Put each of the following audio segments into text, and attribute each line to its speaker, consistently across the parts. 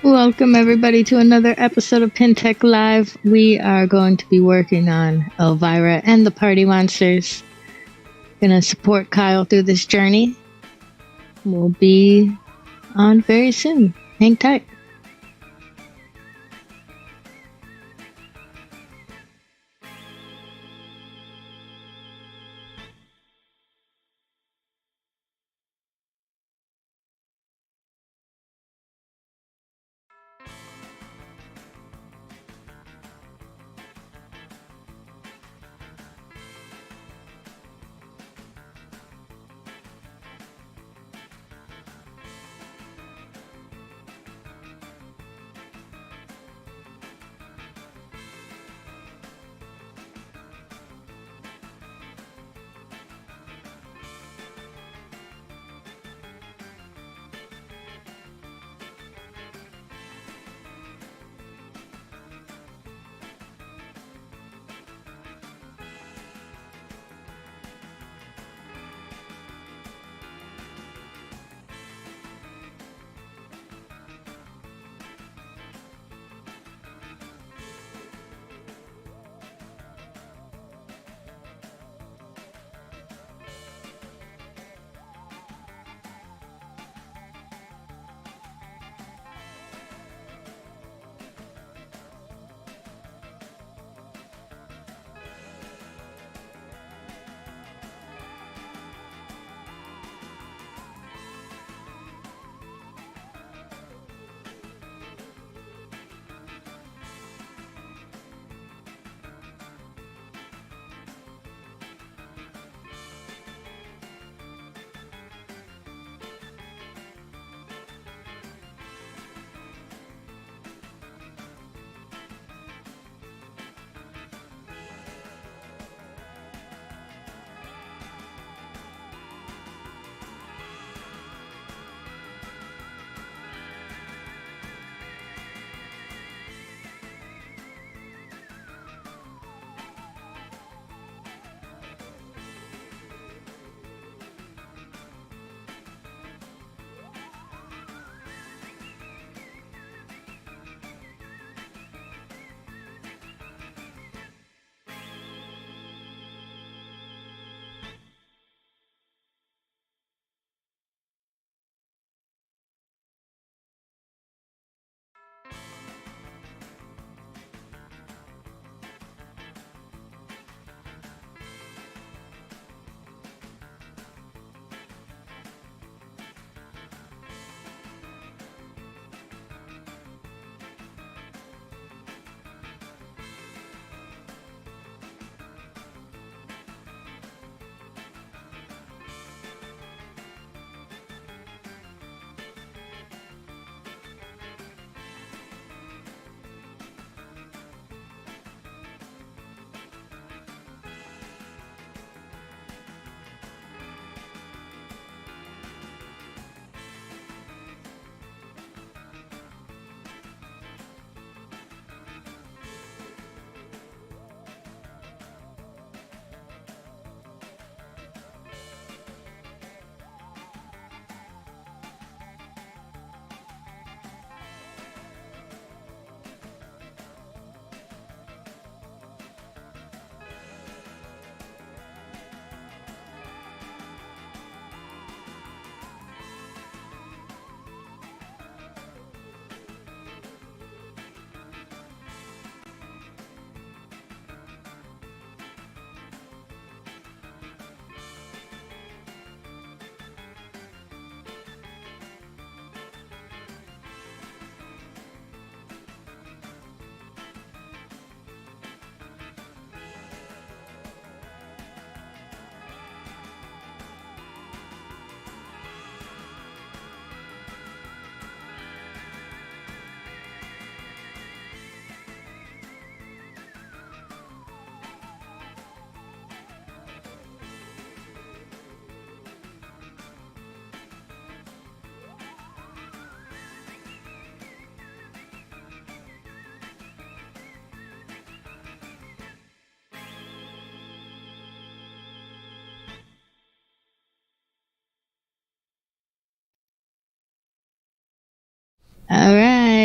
Speaker 1: Welcome, everybody, to another episode of PinTech Live. We are going to be working on Elvira and the Party Monsters. Gonna support Kyle through this journey. We'll be on very soon. Hang tight.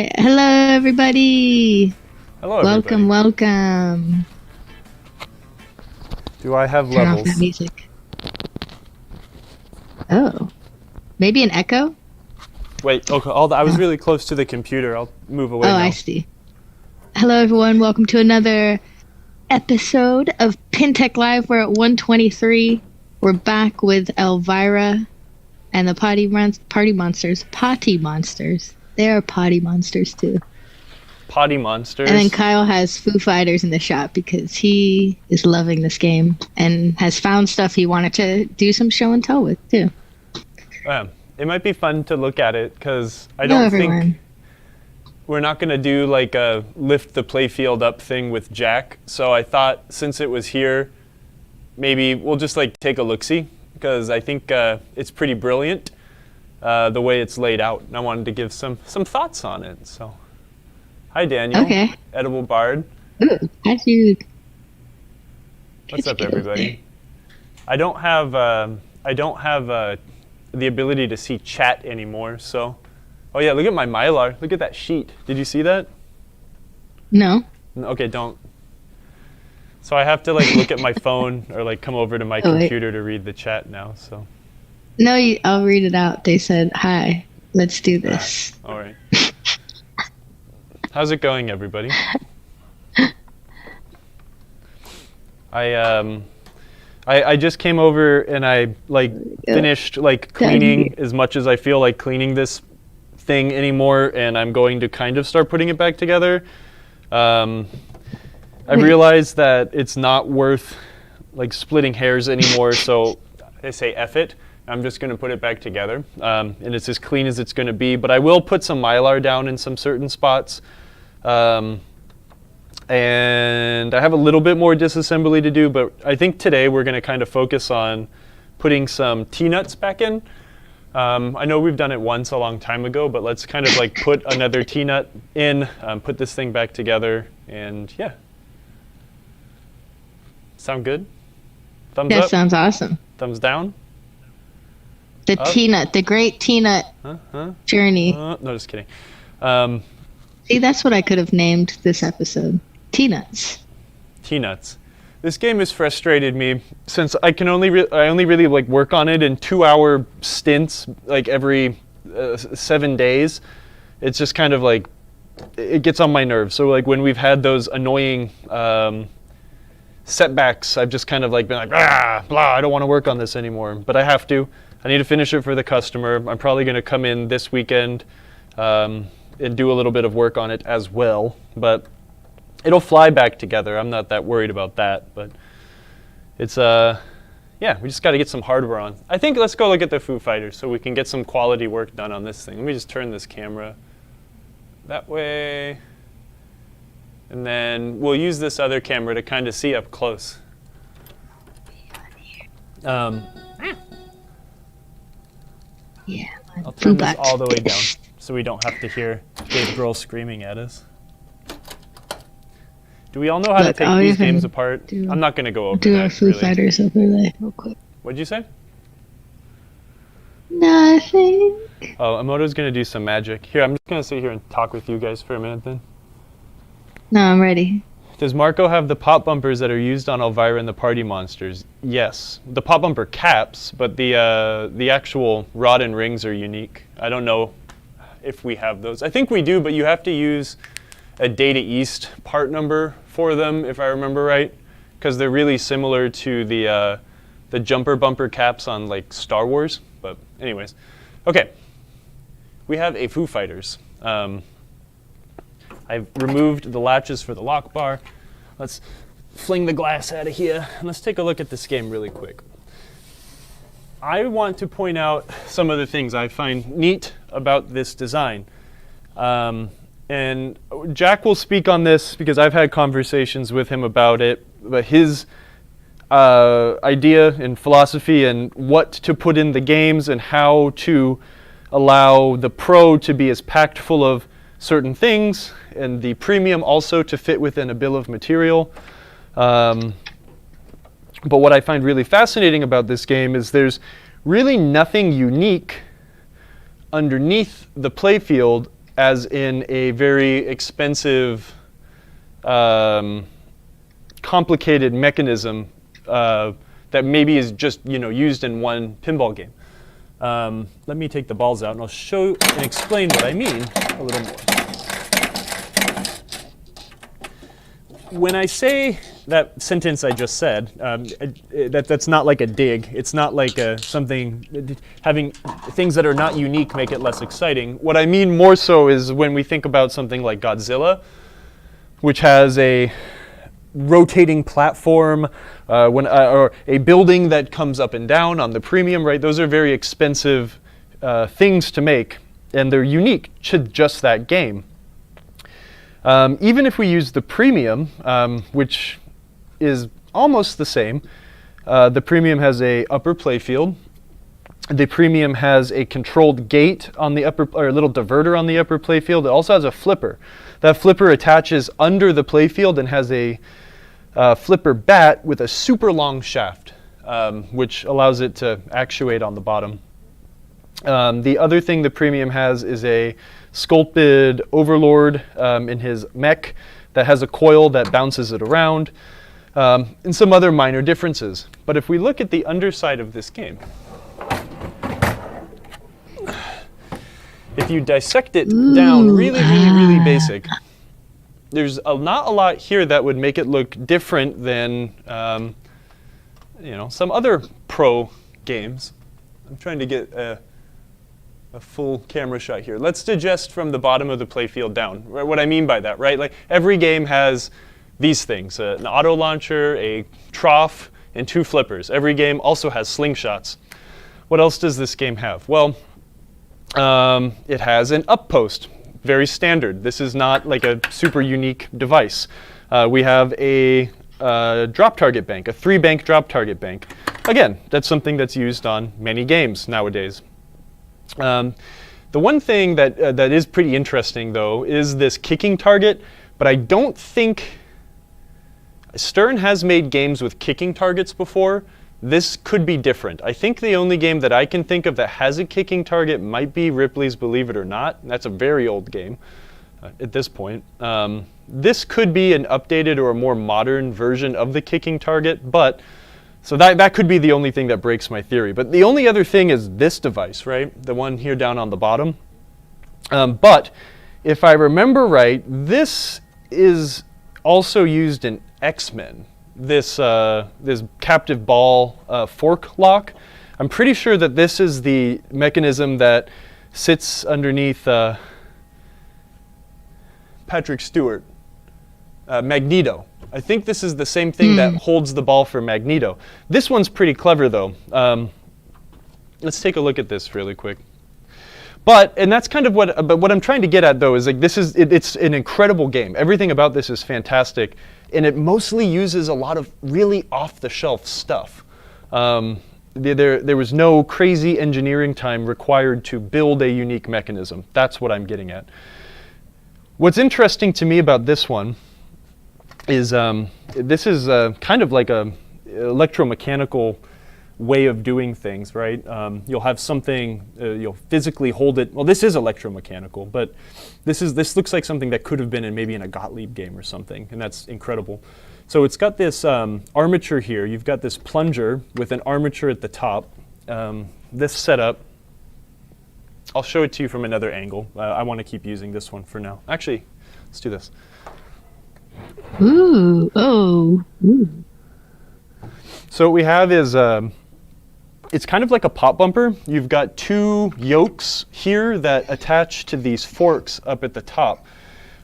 Speaker 1: Hi. Hello, everybody.
Speaker 2: Hello, everybody.
Speaker 1: Welcome.
Speaker 2: Do I have
Speaker 1: Turn
Speaker 2: levels?
Speaker 1: off that music. Oh. Maybe an echo?
Speaker 2: Wait, okay, I was really close to the computer. I'll move away now.
Speaker 1: I see. Hello, everyone. Welcome to another episode of PinTech Live. We're at 123. We're back with Elvira and the Potty Monsters. Potty Monsters. They are potty monsters, too.
Speaker 2: Potty Monsters.
Speaker 1: And then Kyle has Foo Fighters in the shop because he is loving this game and has found stuff he wanted to do some show and tell with, too.
Speaker 2: It might be fun to look at it because I don't think we're not going to do like a lift the playfield up thing with Jack. So I thought since it was here, maybe we'll just like take a look-see because I think it's pretty brilliant the way it's laid out. And I wanted to give some thoughts on it. So, hi Daniel.
Speaker 1: Okay.
Speaker 2: Edible Bard.
Speaker 1: Ooh, how'd you?
Speaker 2: What's up, everybody? I don't have the ability to see chat anymore. So, oh yeah, look at my Mylar. Look at that sheet. Did you see that?
Speaker 1: No.
Speaker 2: Okay, don't. So I have to like look at my phone or like come over to my computer to read the chat now. So.
Speaker 1: No, I'll read it out. They said, "Hi, let's do this."
Speaker 2: All right. How's it going, everybody? I just came over and I like finished like cleaning as much as I feel like cleaning this thing anymore, and I'm going to kind of start putting it back together. I realized that it's not worth like splitting hairs anymore, so I say F it. I'm just going to put it back together, and it's as clean as it's going to be, but I will put some Mylar down in some certain spots. And I have a little bit more disassembly to do, but I think today we're going to kind of focus on putting some T-nuts back in. I know we've done it once a long time ago, but let's kind of like put another T-nut in, put this thing back together, and yeah. Sound good? Thumbs up?
Speaker 1: That sounds awesome.
Speaker 2: Thumbs down?
Speaker 1: The T-nut, the great T-nut journey.
Speaker 2: No, just kidding.
Speaker 1: See, that's what I could have named this episode. T-nuts.
Speaker 2: T-nuts. This game has frustrated me since I only really like work on it in 2-hour stints, like every 7 days. It's just kind of like it gets on my nerves. So like when we've had those annoying setbacks, I've just kind of like been like blah. I don't want to work on this anymore, but I have to. I need to finish it for the customer. I'm probably going to come in this weekend and do a little bit of work on it as well, but it'll fly back together. I'm not that worried about that, but it's yeah, we just got to get some hardware on. I think let's go look at the Foo Fighters so we can get some quality work done on this thing. Let me just turn this camera that way, and then we'll use this other camera to kind of see up close.
Speaker 1: Yeah.
Speaker 2: I'll turn this all the way down so we don't have to hear Dave Grohl screaming at us. Do we all know how to take these games apart? I'm not going to go over that.
Speaker 1: Do our Foo Fighters overlay real quick.
Speaker 2: What'd you say?
Speaker 1: Nothing.
Speaker 2: Oh, Emoto's going to do some magic. Here, I'm just going to sit here and talk with you guys for a minute then.
Speaker 1: No, I'm ready.
Speaker 2: Does Marco have the pop bumpers that are used on Elvira and the Party Monsters? Yes. The pop bumper caps, but the actual rod and rings are unique. I don't know if we have those. I think we do, but you have to use a Data East part number for them, if I remember right, because they're really similar to the jumper bumper caps on like Star Wars. But anyways, okay. We have a Foo Fighters. I've removed the latches for the lock bar. Let's fling the glass out of here, and let's take a look at this game really quick. I want to point out some of the things I find neat about this design. And Jack will speak on this because I've had conversations with him about it, but his idea and philosophy and what to put in the games and how to allow the Pro to be as packed full of certain things and the Premium also to fit within a bill of material. But what I find really fascinating about this game is there's really nothing unique underneath the playfield as in a very expensive, complicated mechanism that maybe is just used in one pinball game. Let me take the balls out and I'll show and explain what I mean a little more. When I say that sentence I just said, that's not like a dig. It's not like something, having things that are not unique make it less exciting. What I mean more so is when we think about something like Godzilla, which has a rotating platform, or a building that comes up and down on the premium, right? Those are very expensive things to make, and they're unique to just that game. Even if we use the premium, which is almost the same, the premium has a upper playfield. The premium has a controlled gate on the upper, or a little diverter on the upper playfield. It also has a flipper. That flipper attaches under the playfield and has a flipper bat with a super long shaft, which allows it to actuate on the bottom. The other thing the premium has is a sculpted overlord in his mech that has a coil that bounces it around, and some other minor differences. But if we look at the underside of this game, if you dissect it down really basic, there's not a lot here that would make it look different than some other pro games. I'm trying to get a full camera shot here. Let's digest from the bottom of the playfield down. What I mean by that, right? Like every game has these things: an auto launcher, a trough, and 2 flippers. Every game also has slingshots. What else does this game have? Well, it has an up post. Very standard. This is not like a super unique device. We have a drop target bank, a 3-bank drop target bank. Again, that's something that's used on many games nowadays. The one thing that is pretty interesting, though, is this kicking target, but I don't think Stern has made games with kicking targets before. This could be different. I think the only game that I can think of that has a kicking target might be Ripley's Believe It or Not. That's a very old game at this point. This could be an updated or a more modern version of the kicking target, but so that could be the only thing that breaks my theory. But the only other thing is this device, right? The one here down on the bottom. But if I remember right, this is also used in X-Men. This captive ball fork lock. I'm pretty sure that this is the mechanism that sits underneath Patrick Stewart, Magneto. I think this is the same thing that holds the ball for Magneto. This one's pretty clever, though. Let's take a look at this really quick. And that's kind of what I'm trying to get at, though, is like it's an incredible game. Everything about this is fantastic, and it mostly uses a lot of really off-the-shelf stuff. There was no crazy engineering time required to build a unique mechanism. That's what I'm getting at. What's interesting to me about this one is this is kind of like a electromechanical way of doing things, right? You'll have something, you'll physically hold it. Well, this is electromechanical, but this looks like something that could have been maybe in a Gottlieb game or something, and that's incredible. So it's got this armature here. You've got this plunger with an armature at the top. This setup, I'll show it to you from another angle. I want to keep using this one for now. Actually, let's do this.
Speaker 1: Ooh, oh, ooh.
Speaker 2: So what we have is, it's kind of like a pop bumper. You've got 2 yokes here that attach to these forks up at the top.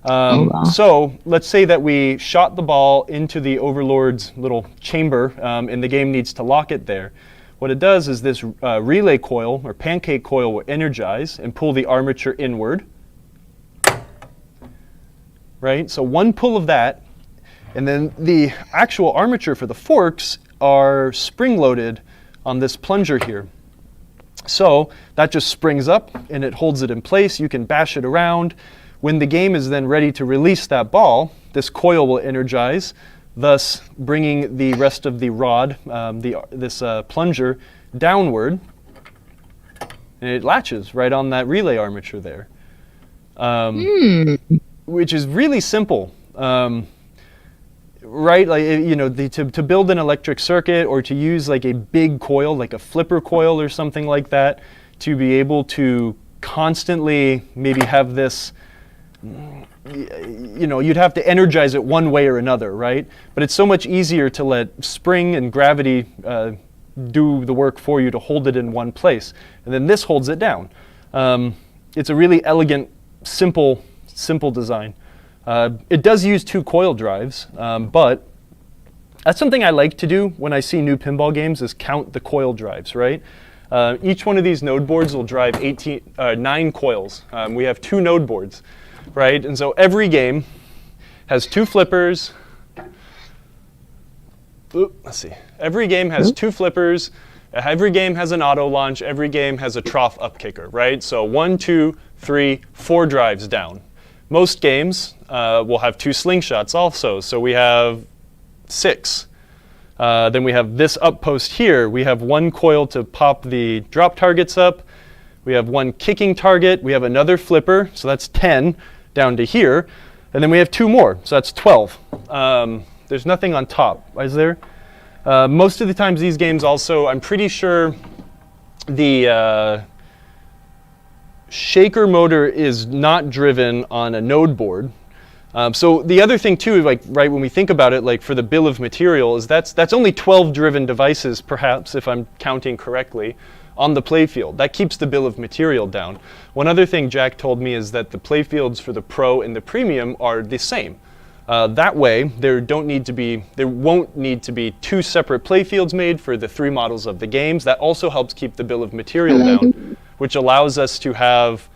Speaker 1: Wow.
Speaker 2: So let's say that we shot the ball into the Overlord's little chamber, and the game needs to lock it there. What it does is this relay coil or pancake coil will energize and pull the armature inward. Right? So one pull of that, and then the actual armature for the forks are spring-loaded on this plunger here. So that just springs up and it holds it in place. You can bash it around. When the game is then ready to release that ball, this coil will energize, thus bringing the rest of the rod, this plunger, downward, and it latches right on that relay armature there. which is really simple. Right, like to build an electric circuit or to use like a big coil, like a flipper coil or something like that, to be able to constantly maybe have this, you'd have to energize it one way or another, right? But it's so much easier to let spring and gravity do the work for you to hold it in one place, and then this holds it down. It's a really elegant, simple design. It does use 2 coil drives, but that's something I like to do when I see new pinball games, is count the coil drives, right? Each one of these node boards will drive 9 coils. We have 2 node boards, right? And so every game has 2 flippers. Let's see. Every game has 2 flippers. Every game has an auto launch. Every game has a trough up kicker, right? So 1, 2, 3, 4 drives down. Most games will have 2 slingshots also, so we have 6. Then we have this up post here. We have 1 coil to pop the drop targets up. We have 1 kicking target. We have another flipper, so that's 10 down to here. And then we have 2 more, so that's 12. There's nothing on top, is there? Most of the times these games also, I'm pretty sure the shaker motor is not driven on a node board. So the other thing too, like right when we think about it, like for the bill of material, is that's only 12 driven devices, perhaps, if I'm counting correctly, on the playfield. That keeps the bill of material down. One other thing Jack told me is that the playfields for the Pro and the Premium are the same. That way, there won't need to be 2 separate playfields made for the 3 models of the games. That also helps keep the bill of material down, which allows us to have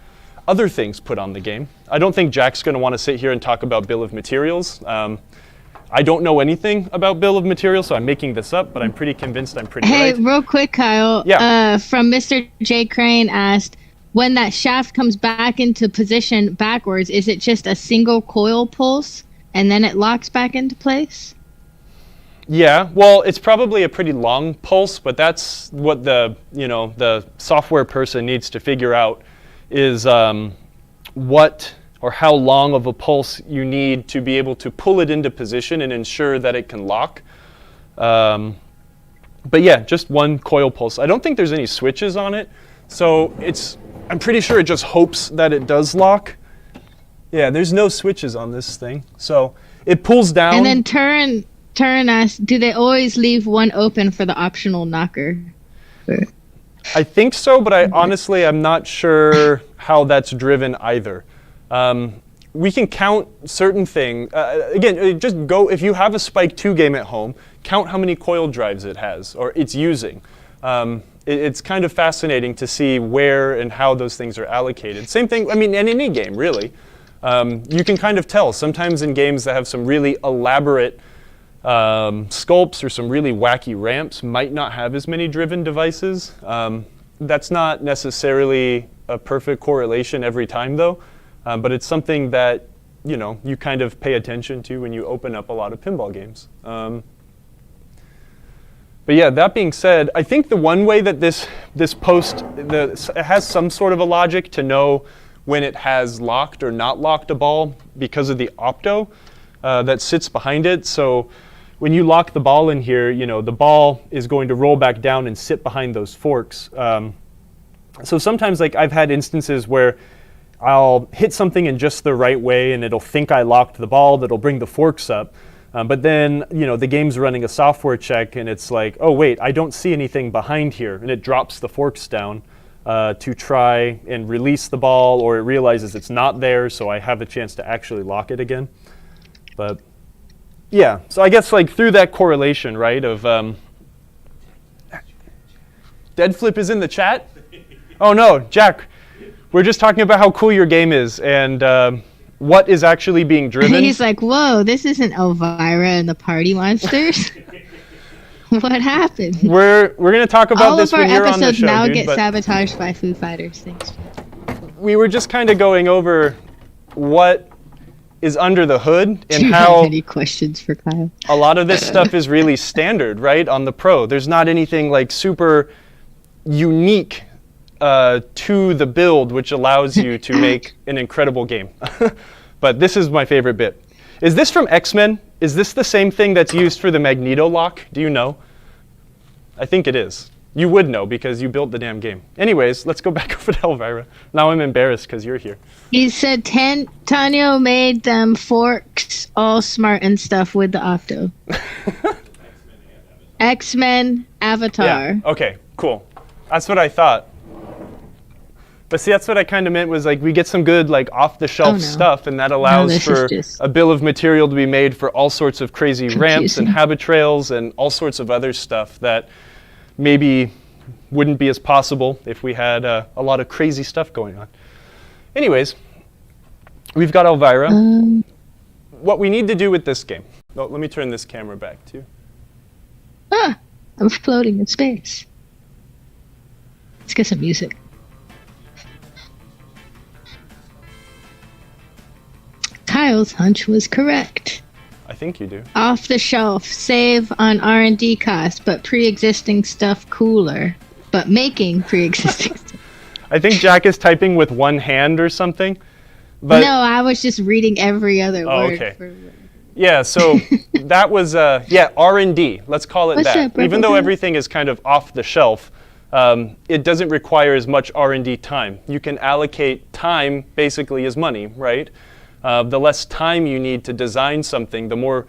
Speaker 2: other things put on the game. I don't think Jack's going to want to sit here and talk about bill of materials. I don't know anything about bill of materials, so I'm making this up, but I'm pretty convinced I'm pretty right.
Speaker 1: Hey, real quick, Kyle.
Speaker 2: Yeah.
Speaker 1: From Mr. J. Crane asked, when that shaft comes back into position backwards, is it just a single coil pulse and then it locks back into place?
Speaker 2: Yeah, well, it's probably a pretty long pulse, but that's what the software person needs to figure out, is what or how long of a pulse you need to be able to pull it into position and ensure that it can lock. But yeah, just 1 coil pulse. I don't think there's any switches on it, so I'm pretty sure it just hopes that it does lock. Yeah, there's no switches on this thing, so it pulls down.
Speaker 1: And then Turn asked, do they always leave 1 open for the optional knocker?
Speaker 2: I think so, but I'm not sure how that's driven either. We can count certain things. Again, just go, if you have a Spike 2 game at home, count how many coil drives it has, or it's using. It's kind of fascinating to see where and how those things are allocated. Same thing, in any game, really. You can kind of tell. Sometimes in games that have some really elaborate sculpts or some really wacky ramps might not have as many driven devices. That's not necessarily a perfect correlation every time, though, but it's something that you kind of pay attention to when you open up a lot of pinball games. But yeah, that being said, I think the one way that this post it has some sort of a logic to know when it has locked or not locked a ball because of the opto that sits behind it. So when you lock the ball in here, the ball is going to roll back down and sit behind those forks. So sometimes, like, I've had instances where I'll hit something in just the right way and it'll think I locked the ball, that'll bring the forks up. But then, the game's running a software check and it's like, oh wait, I don't see anything behind here, and it drops the forks down to try and release the ball, or it realizes it's not there, so I have a chance to actually lock it again. But yeah, so I guess like through that correlation, right, of Dead Flip is in the chat? Oh no, Jack, we're just talking about how cool your game is and what is actually being driven.
Speaker 1: He's like, whoa, this isn't Elvira and the Party Monsters. What happened?
Speaker 2: We're going to talk about this when you're on the show,
Speaker 1: all of our episodes now
Speaker 2: dude,
Speaker 1: get sabotaged by Foo Fighters. Thanks.
Speaker 2: We were just kind of going over what is under the hood and
Speaker 1: Do you
Speaker 2: how
Speaker 1: have any questions for Kyle?
Speaker 2: a lot of this stuff is really standard, right, on the Pro. There's not anything like super unique to the build, which allows you to make an incredible game. But this is my favorite bit. Is this from X-Men? Is this the same thing that's used for the Magneto lock? Do you know? I think it is. You would know because you built the damn game. Anyways, let's go back over to Elvira. Now I'm embarrassed because you're here.
Speaker 1: He said Tanyo made them forks all smart and stuff with the Octo. X-Men Avatar.
Speaker 2: Yeah. Okay, cool. That's what I thought. But see, that's what I kind of meant was like we get some good like off-the-shelf stuff, and that allows for a bill of material to be made for all sorts of crazy ramps and habit trails and all sorts of other stuff that maybe wouldn't be as possible if we had a lot of crazy stuff going on. Anyways, we've got Elvira. What we need to do with this game. Oh, let me turn this camera back too.
Speaker 1: Ah, I'm floating in space. Let's get some music. Kyle's hunch was correct.
Speaker 2: I think you do.
Speaker 1: Off the shelf, save on R&D costs, but pre-existing stuff cooler. But making pre-existing stuff.
Speaker 2: I think Jack is typing with one hand or something. But
Speaker 1: no, I was just reading every other word.
Speaker 2: Okay. Yeah, so that was, R&D. Let's call it that. Even though everything is kind of off the shelf, it doesn't require as much R&D time. You can allocate time basically as money, right? The less time you need to design something, the more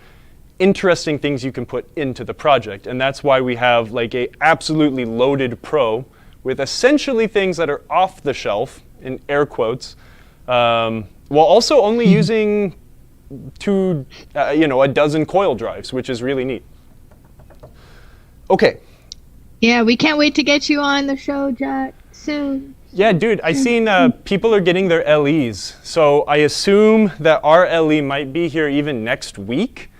Speaker 2: interesting things you can put into the project. And that's why we have like a absolutely loaded pro with essentially things that are off the shelf, in air quotes, while also only using a dozen coil drives, which is really neat. Okay.
Speaker 1: Yeah, we can't wait to get you on the show, Jack, soon.
Speaker 2: Yeah, dude, I seen people are getting their LEs. So I assume that our LE might be here even next week.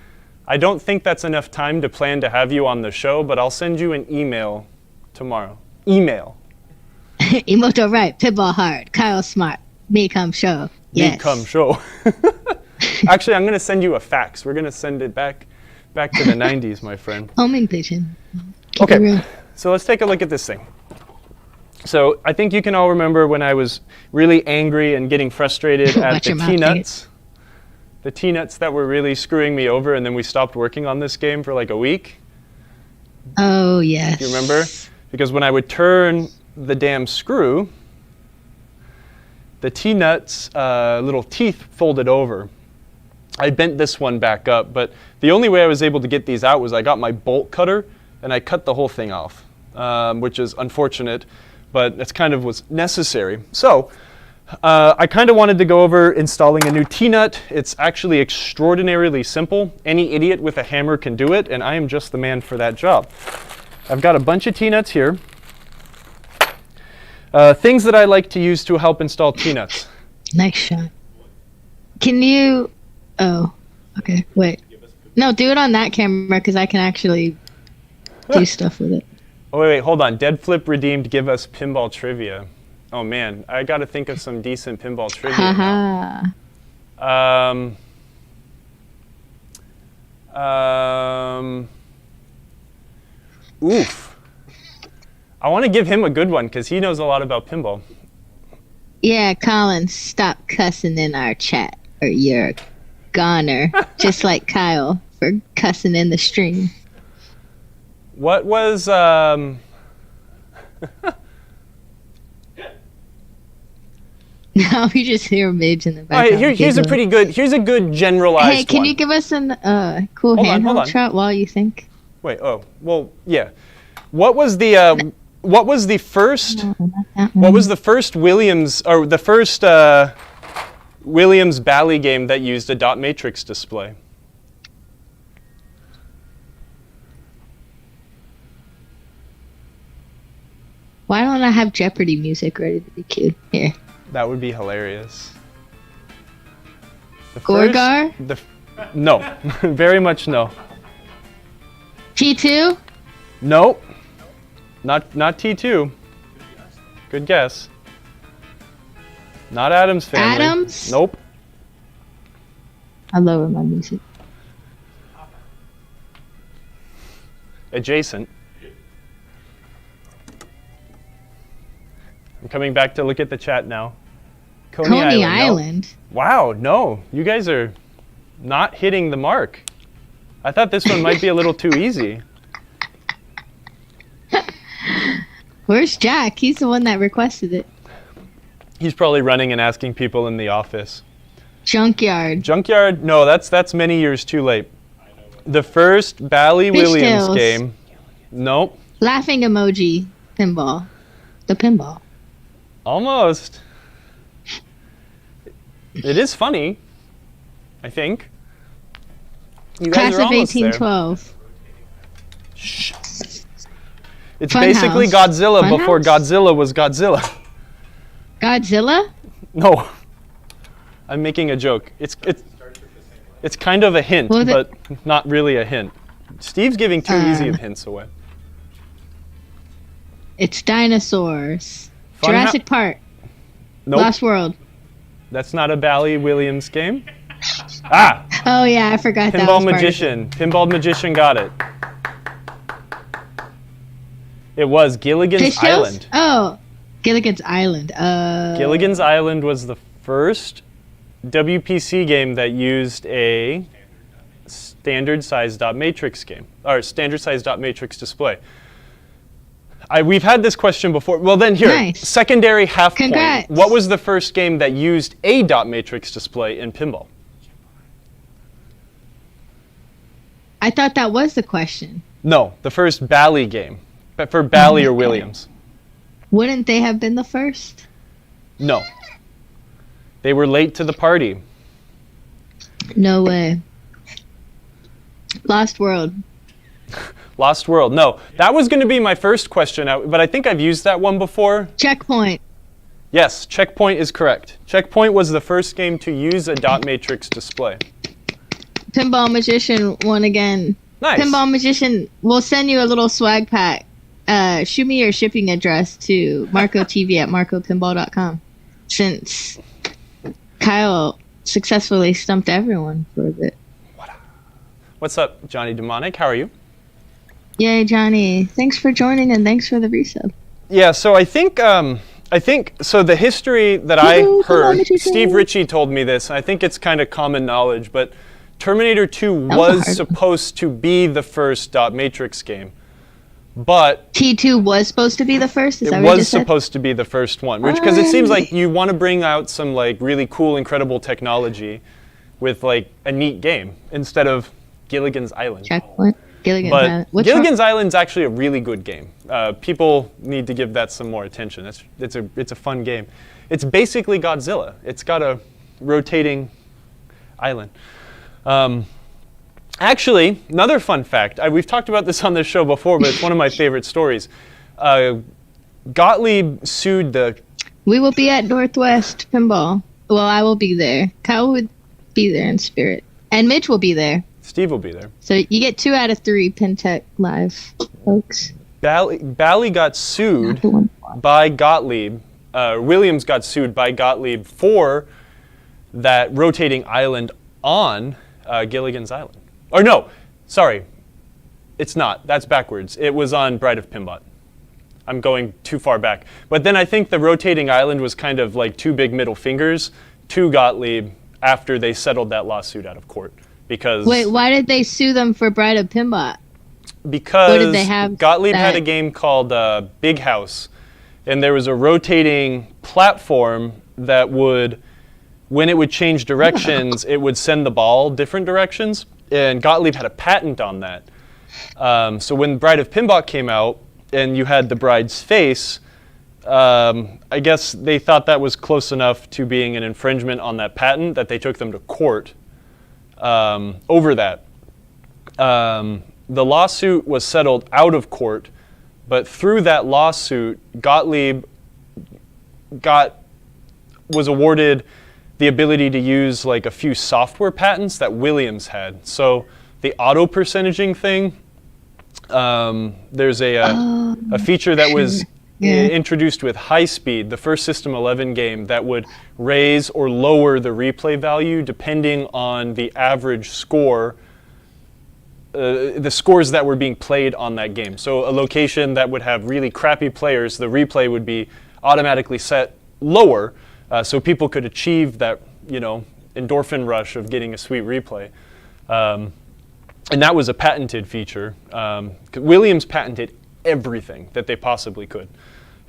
Speaker 2: I don't think that's enough time to plan to have you on the show, but I'll send you an email tomorrow. Email.
Speaker 1: Emoto right, Pinball hard, Kyle smart, me come show. Yes.
Speaker 2: Me come show. Actually, I'm going to send you a fax. We're going to send it back to the 90s, my friend.
Speaker 1: Homing pigeon.
Speaker 2: Okay, so let's take a look at this thing. So I think you can all remember when I was really angry and getting frustrated at the T-nuts. The T-nuts that were really screwing me over, and then we stopped working on this game for like a week.
Speaker 1: Oh, yes.
Speaker 2: Do you remember? Because when I would turn the damn screw, the T-nuts little teeth folded over. I bent this one back up, but the only way I was able to get these out was I got my bolt cutter and I cut the whole thing off, which is unfortunate, but it's kind of was necessary. So I kind of wanted to go over installing a new T-nut. It's actually extraordinarily simple. Any idiot with a hammer can do it, and I am just the man for that job. I've got a bunch of T-nuts here. Things that I like to use to help install T-nuts.
Speaker 1: Nice shot. Can you... Oh, okay, wait. No, do it on that camera because I can actually do stuff with it.
Speaker 2: Oh, wait, hold on. Dead Flip Redeemed, give us pinball trivia. Oh, man, I got to think of some decent pinball trivia.
Speaker 1: Haha.
Speaker 2: Oof. I want to give him a good one because he knows a lot about pinball.
Speaker 1: Yeah, Colin, stop cussing in our chat or you're a goner, just like Kyle for cussing in the stream.
Speaker 2: What was
Speaker 1: Now we just hear Midge in the background.
Speaker 2: Here's a good generalized one.
Speaker 1: Hey, can you give us an cool handheld shot while you think?
Speaker 2: Wait, yeah. What was the first Williams or the first Williams Bally game that used a dot matrix display?
Speaker 1: Why don't I have Jeopardy music ready to be cued? Here.
Speaker 2: That would be hilarious.
Speaker 1: Gorgar?
Speaker 2: No. Very much no.
Speaker 1: T2?
Speaker 2: Nope. Not T2. Good guess. Not Adams Family.
Speaker 1: Adams?
Speaker 2: Nope.
Speaker 1: I lower my music.
Speaker 2: Adjacent. I'm coming back to look at the chat now.
Speaker 1: Coney
Speaker 2: no.
Speaker 1: Island.
Speaker 2: Wow, no. You guys are not hitting the mark. I thought this one might be a little too easy.
Speaker 1: Where's Jack? He's the one that requested it.
Speaker 2: He's probably running and asking people in the office.
Speaker 1: Junkyard.
Speaker 2: Junkyard? No, that's many years too late. The first Bally Williams
Speaker 1: Fishtails.
Speaker 2: game. Nope.
Speaker 1: Laughing emoji. Pinball. The pinball.
Speaker 2: Almost. It is funny, I think. You guys
Speaker 1: Class
Speaker 2: are
Speaker 1: of
Speaker 2: almost there.
Speaker 1: 1812.
Speaker 2: Shh. It's
Speaker 1: Funhouse.
Speaker 2: basically Godzilla before
Speaker 1: Funhouse?
Speaker 2: Godzilla was Godzilla.
Speaker 1: Godzilla?
Speaker 2: No. I'm making a joke. It's kind of a hint,
Speaker 1: Well,
Speaker 2: but not really a hint. Steve's giving too easy of hints away.
Speaker 1: It's dinosaurs.
Speaker 2: Fun
Speaker 1: Jurassic Park.
Speaker 2: Nope.
Speaker 1: Lost World.
Speaker 2: That's not a Bally Williams game. Ah!
Speaker 1: Oh yeah, I forgot that
Speaker 2: Pinball
Speaker 1: was part of it.
Speaker 2: Magician. Pinball Magician got it. It was Gilligan's
Speaker 1: Fishtails?
Speaker 2: Island.
Speaker 1: Oh, Gilligan's Island.
Speaker 2: Gilligan's Island was the first WPC game that used a standard size dot matrix game, or standard size dot matrix display. We've had this question before. Well, then here,
Speaker 1: Nice.
Speaker 2: secondary half
Speaker 1: Congrats.
Speaker 2: point. What was the first game that used a dot matrix display in pinball?
Speaker 1: I thought that was the question.
Speaker 2: No, the first Bally game, but for Bally or Williams.
Speaker 1: Wouldn't they have been the first?
Speaker 2: No. They were late to the party.
Speaker 1: No way. Lost World.
Speaker 2: Lost World. No, that was going to be my first question, but I think I've used that one before.
Speaker 1: Checkpoint.
Speaker 2: Yes, Checkpoint is correct. Checkpoint was the first game to use a dot matrix display.
Speaker 1: Pinball Magician won again.
Speaker 2: Nice.
Speaker 1: Pinball Magician, we'll send you a little swag pack. Shoot me your shipping address to marcotv@marcopinball.com. Since Kyle successfully stumped everyone for a bit.
Speaker 2: What's up, Johnny Demonic? How are you?
Speaker 1: Yay, Johnny. Thanks for joining and thanks for the resub.
Speaker 2: Yeah, so I think so the history that I heard, Steve Ritchie told me this, and I think it's kind of common knowledge, but Terminator 2 was supposed to be the first dot matrix game. But
Speaker 1: T2 was supposed to be the first? Is that
Speaker 2: it
Speaker 1: what you
Speaker 2: was
Speaker 1: just said?
Speaker 2: supposed to be the first one, because it seems like you want to bring out some like really cool, incredible technology with like a neat game instead of Gilligan's Island.
Speaker 1: Checkpoint. Gilligan's
Speaker 2: But
Speaker 1: Island. What's
Speaker 2: Gilligan's Island's actually a really good game. People need to give that some more attention. It's a fun game. It's basically Godzilla. It's got a rotating island. Actually, another fun fact. We've talked about this on this show before, but it's one of my favorite stories. Gottlieb sued the...
Speaker 1: We will be at Northwest Pinball. Well, I will be there. Kyle would be there in spirit. And Mitch will be there.
Speaker 2: Steve will be there.
Speaker 1: So you get 2 out of 3 PinTech live, folks.
Speaker 2: Bally got sued by Gottlieb. Williams got sued by Gottlieb for that rotating island on Gilligan's Island. Or no, sorry, it's not. That's backwards. It was on Bride of Pinbot. I'm going too far back. But then I think the rotating island was kind of like 2 big middle fingers to Gottlieb after they settled that lawsuit out of court. Because
Speaker 1: Wait, why did they sue them for Bride of Pinbot?
Speaker 2: Because
Speaker 1: Or did they have
Speaker 2: Gottlieb had
Speaker 1: that-
Speaker 2: a game called Big House, and there was a rotating platform that would, when it would change directions, it would send the ball different directions, and Gottlieb had a patent on that. So when Bride of Pinbot came out, and you had the bride's face, I guess they thought that was close enough to being an infringement on that patent that they took them to court over that. The lawsuit was settled out of court, but through that lawsuit, Gottlieb was awarded the ability to use like a few software patents that Williams had. So the auto percentaging thing, there's a feature that was introduced with High Speed, the first System 11 game, that would raise or lower the replay value depending on the average score, the scores that were being played on that game. So a location that would have really crappy players, the replay would be automatically set lower so people could achieve that, endorphin rush of getting a sweet replay. And that was a patented feature. Williams patented everything that they possibly could.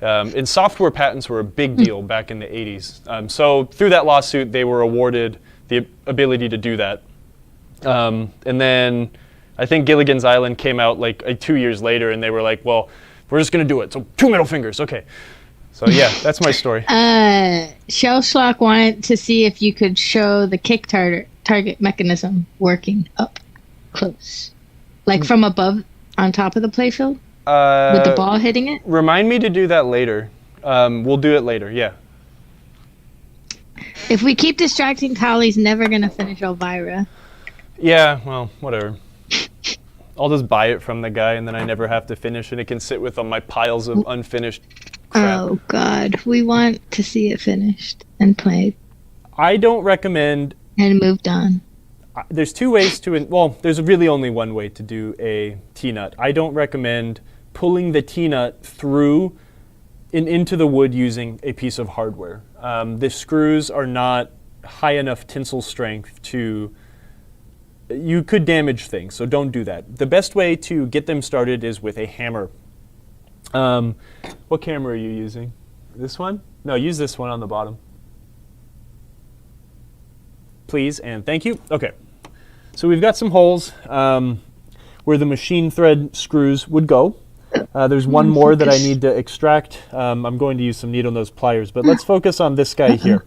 Speaker 2: And software patents were a big deal back in the 80s. So through that lawsuit, they were awarded the ability to do that. And then I think Gilligan's Island came out like 2 years later, and they were like, well, we're just going to do it. So 2 middle fingers. Okay. So yeah, that's my story.
Speaker 1: Shell Schlock wanted to see if you could show the kick target mechanism working up close. Like from above on top of the playfield? With the ball hitting it?
Speaker 2: Remind me to do that later. We'll do it later, yeah.
Speaker 1: If we keep distracting Kyle, he's never going to finish Elvira.
Speaker 2: Yeah, well, whatever. I'll just buy it from the guy, and then I never have to finish, and it can sit with all my piles of unfinished crap.
Speaker 1: Oh, God. We want to see it finished and played.
Speaker 2: I don't recommend...
Speaker 1: And moved on.
Speaker 2: There's two ways to... Well, there's really only one way to do a T-nut. I don't recommend pulling the T-nut through and into the wood using a piece of hardware. The screws are not high enough tensile strength to... You could damage things, so don't do that. The best way to get them started is with a hammer. What camera are you using? This one? No, use this one on the bottom. Please and thank you. Okay. So we've got some holes where the machine thread screws would go. There's one more that I need to extract. I'm going to use some needle nose pliers, but let's focus on this guy here.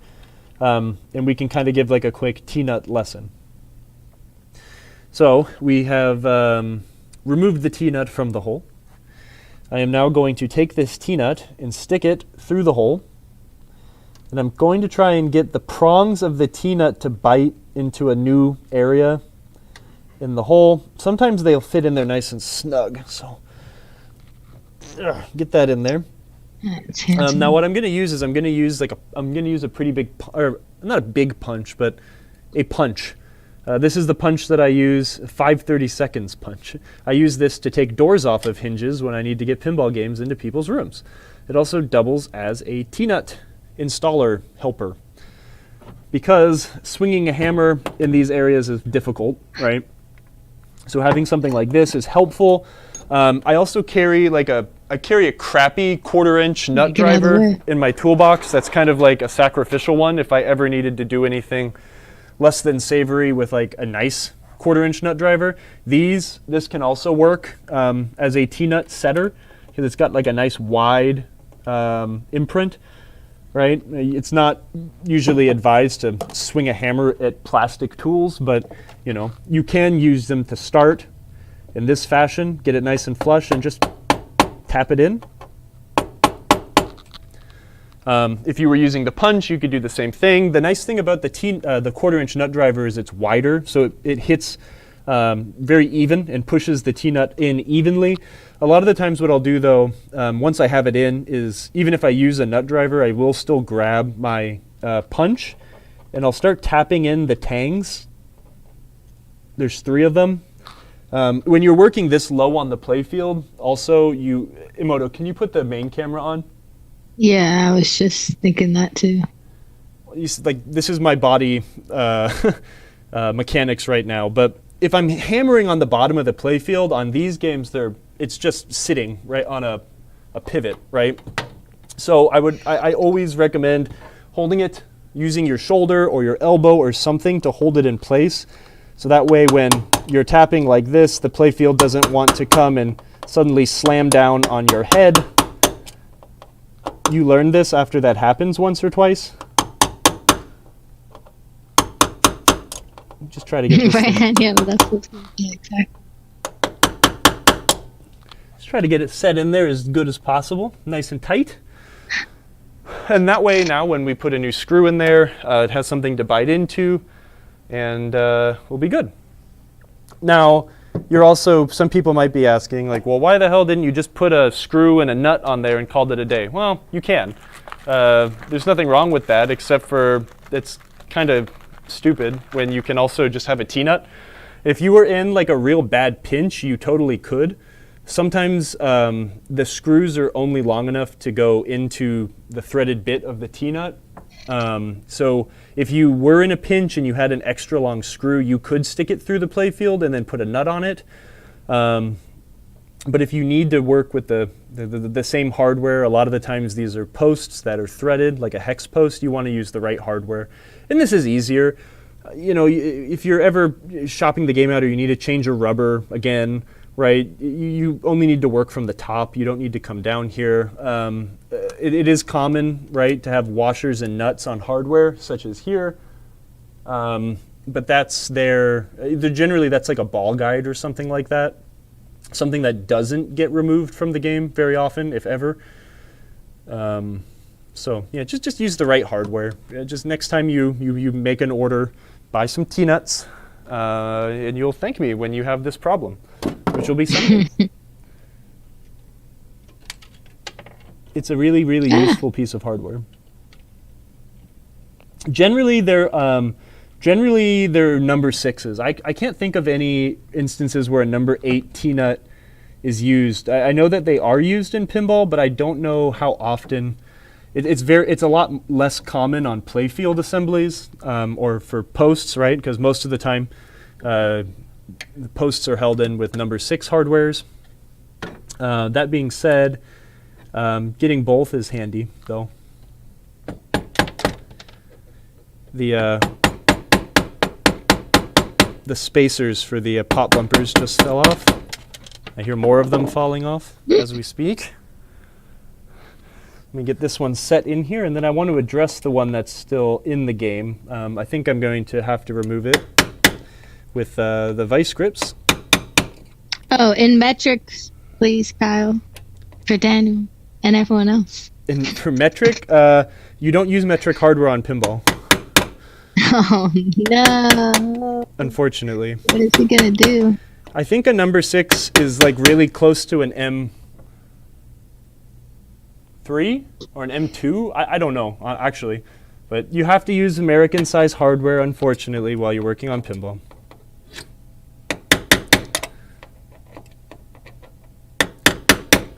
Speaker 2: And we can kind of give like a quick T-nut lesson. So we have removed the T-nut from the hole. I am now going to take this T-nut and stick it through the hole. And I'm going to try and get the prongs of the T-nut to bite into a new area in the hole. Sometimes they'll fit in there nice and snug. So get that in there. Now what I'm going to use is I'm going to use a pretty big, or not a big punch, but a punch. This is the punch that I use, 5/32 punch. I use this to take doors off of hinges when I need to get pinball games into people's rooms. It also doubles as a T-nut installer helper. Because swinging a hammer in these areas is difficult, right? So having something like this is helpful. I also carry a crappy 1/4-inch nut driver in my toolbox. That's kind of like a sacrificial one if I ever needed to do anything less than savory with like a nice 1/4-inch nut driver. This can also work as a T-nut setter because it's got like a nice wide imprint, right? It's not usually advised to swing a hammer at plastic tools, but you can use them to start in this fashion, get it nice and flush, and just tap it in. If you were using the punch, you could do the same thing. The nice thing about the 1/4-inch nut driver is it's wider, so it hits very even and pushes the T-nut in evenly. A lot of the times what I'll do though, once I have it in, is even if I use a nut driver, I will still grab my punch and I'll start tapping in the tangs. There's 3 of them. When you're working this low on the playfield, also Emoto, can you put the main camera on?
Speaker 1: Yeah, I was just thinking that too.
Speaker 2: This is my body mechanics right now, but if I'm hammering on the bottom of the playfield on these games, it's just sitting right on a pivot, right? So I always recommend holding it, using your shoulder or your elbow or something to hold it in place. So that way when you're tapping like this, the playfield doesn't want to come and suddenly slam down on your head. You learn this after that happens once or twice. Just try to get this
Speaker 1: right hand, yeah, that's what's exactly.
Speaker 2: Just try to get it set in there as good as possible, nice and tight. And that way now when we put a new screw in there, it has something to bite into, and we'll be good. Now, some people might be asking, like, well, why the hell didn't you just put a screw and a nut on there and called it a day? Well, you can. There's nothing wrong with that, except for it's kind of stupid when you can also just have a T-nut. If you were in like a real bad pinch, you totally could sometimes the screws are only long enough to go into the threaded bit of the T-nut. So if you were in a pinch and you had an extra long screw, you could stick it through the playfield and then put a nut on it. But if you need to work with the same hardware, a lot of the times these are posts that are threaded, like a hex post. You want to use the right hardware. And this is easier. You know, if you're ever shopping the game out or you need to change a rubber again, right, you only need to work from the top. You don't need to come down here. It is common, right, to have washers and nuts on hardware, such as here. But generally that's like a ball guide or something like that. Something that doesn't get removed from the game very often, if ever. So yeah, just use the right hardware. Just next time you make an order, buy some T-nuts, and you'll thank me when you have this problem, which will be something. It's a really, really useful piece of hardware. Generally, they're number 6s. I can't think of any instances where a number 8 T-nut is used. I know that they are used in pinball, but I don't know how often. It's a lot less common on playfield assemblies or for posts, right? Because most of the time, the posts are held in with number 6 hardwares. That being said, getting both is handy, though. The spacers for the pop bumpers just fell off. I hear more of them falling off as we speak. Let me get this one set in here, and then I want to address the one that's still in the game. I think I'm going to have to remove it with the vice grips.
Speaker 1: Oh, in metrics, please, Kyle, for Daniel and everyone else.
Speaker 2: And for metric, you don't use metric hardware on pinball.
Speaker 1: Oh, no.
Speaker 2: Unfortunately.
Speaker 1: What is he going to do?
Speaker 2: I think a number 6 is like really close to an M3 or an M2. I don't know, actually. But you have to use American size hardware, unfortunately, while you're working on pinball.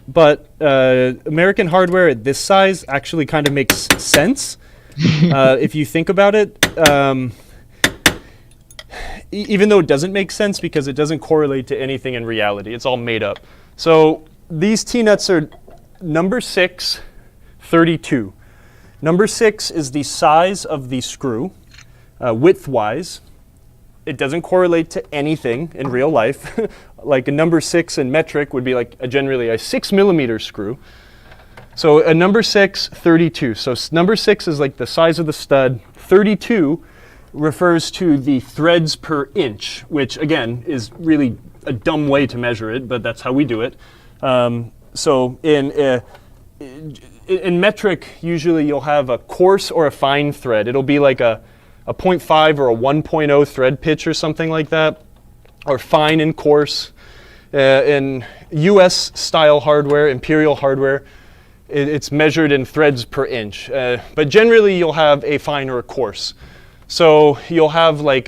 Speaker 2: But American hardware at this size actually kind of makes sense. If you think about it, even though it doesn't make sense because it doesn't correlate to anything in reality. It's all made up. So these T-nuts are number 6, 32. Number 6 is the size of the screw, width-wise. It doesn't correlate to anything in real life. Like a number 6 in metric would be like generally a 6mm screw. So a number 6, 32. So number 6 is like the size of the stud. 32 refers to the threads per inch, which again is really a dumb way to measure it, but that's how we do it. So in metric, usually you'll have a coarse or a fine thread. It'll be like a 0.5 or a 1.0 thread pitch or something like that, or fine and coarse. In US style hardware, imperial hardware, it's measured in threads per inch. But generally you'll have a fine or a coarse. So you'll have like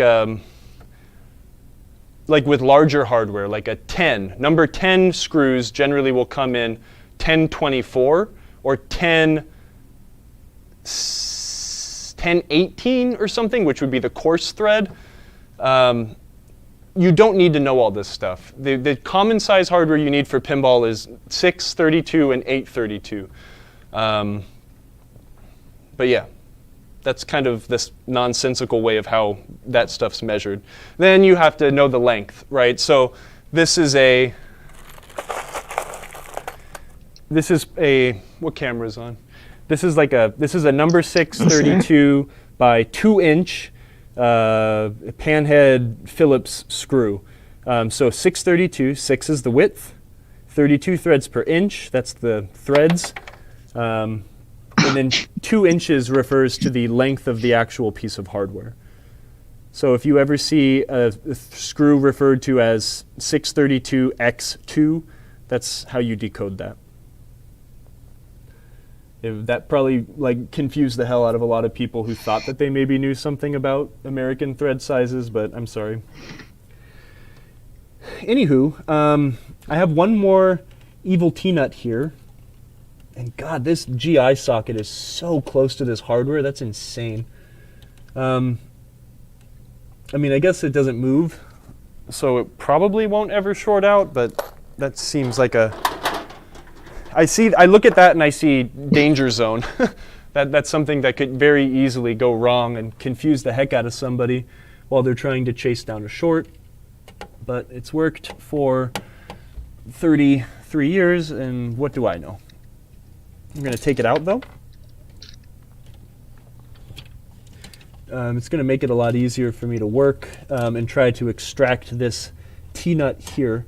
Speaker 2: with larger hardware, like a 10. Number 10 screws generally will come in 1024 or 1018 or something, which would be the coarse thread. You don't need to know all this stuff. The common size hardware you need for pinball is 632 and 832. But yeah, that's kind of this nonsensical way of how that stuff's measured. Then you have to know the length, right? So this is a, what camera is on? This is a number 632 by 2-inch panhead Phillips screw. So 632, 6 is the width, 32 threads per inch, that's the threads. And then 2 inches refers to the length of the actual piece of hardware. So if you ever see a screw referred to as 632x2, that's how you decode that. That probably confused the hell out of a lot of people who thought that they maybe knew something about American thread sizes, but I'm sorry. Anywho, I have one more evil T-nut here. And God, this GI socket is so close to this hardware. That's insane. I mean, I guess it doesn't move, so it probably won't ever short out, but that seems like a... I look at that and I see danger zone. That's something that could very easily go wrong and confuse the heck out of somebody while they're trying to chase down a short. But it's worked for 33 years, and what do I know? I'm going to take it out, though. It's going to make it a lot easier for me to work and try to extract this T-nut here.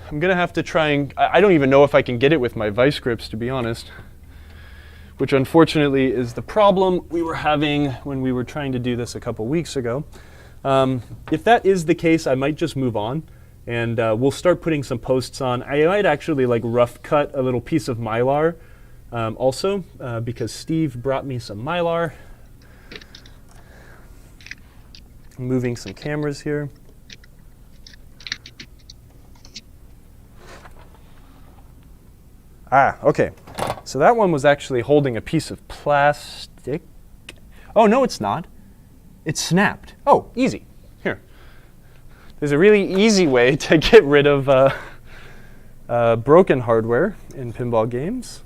Speaker 2: I'm going to have to try and... I don't even know if I can get it with my vice grips, to be honest, which unfortunately is the problem we were having when we were trying to do this a couple weeks ago. If that is the case, I might just move on, and we'll start putting some posts on. I might actually like rough cut a little piece of Mylar also, because Steve brought me some Mylar. I'm moving some cameras here. Okay. So that one was actually holding a piece of plastic. Oh, no, it's not. It's snapped. Oh, easy. Here. There's a really easy way to get rid of broken hardware in pinball games.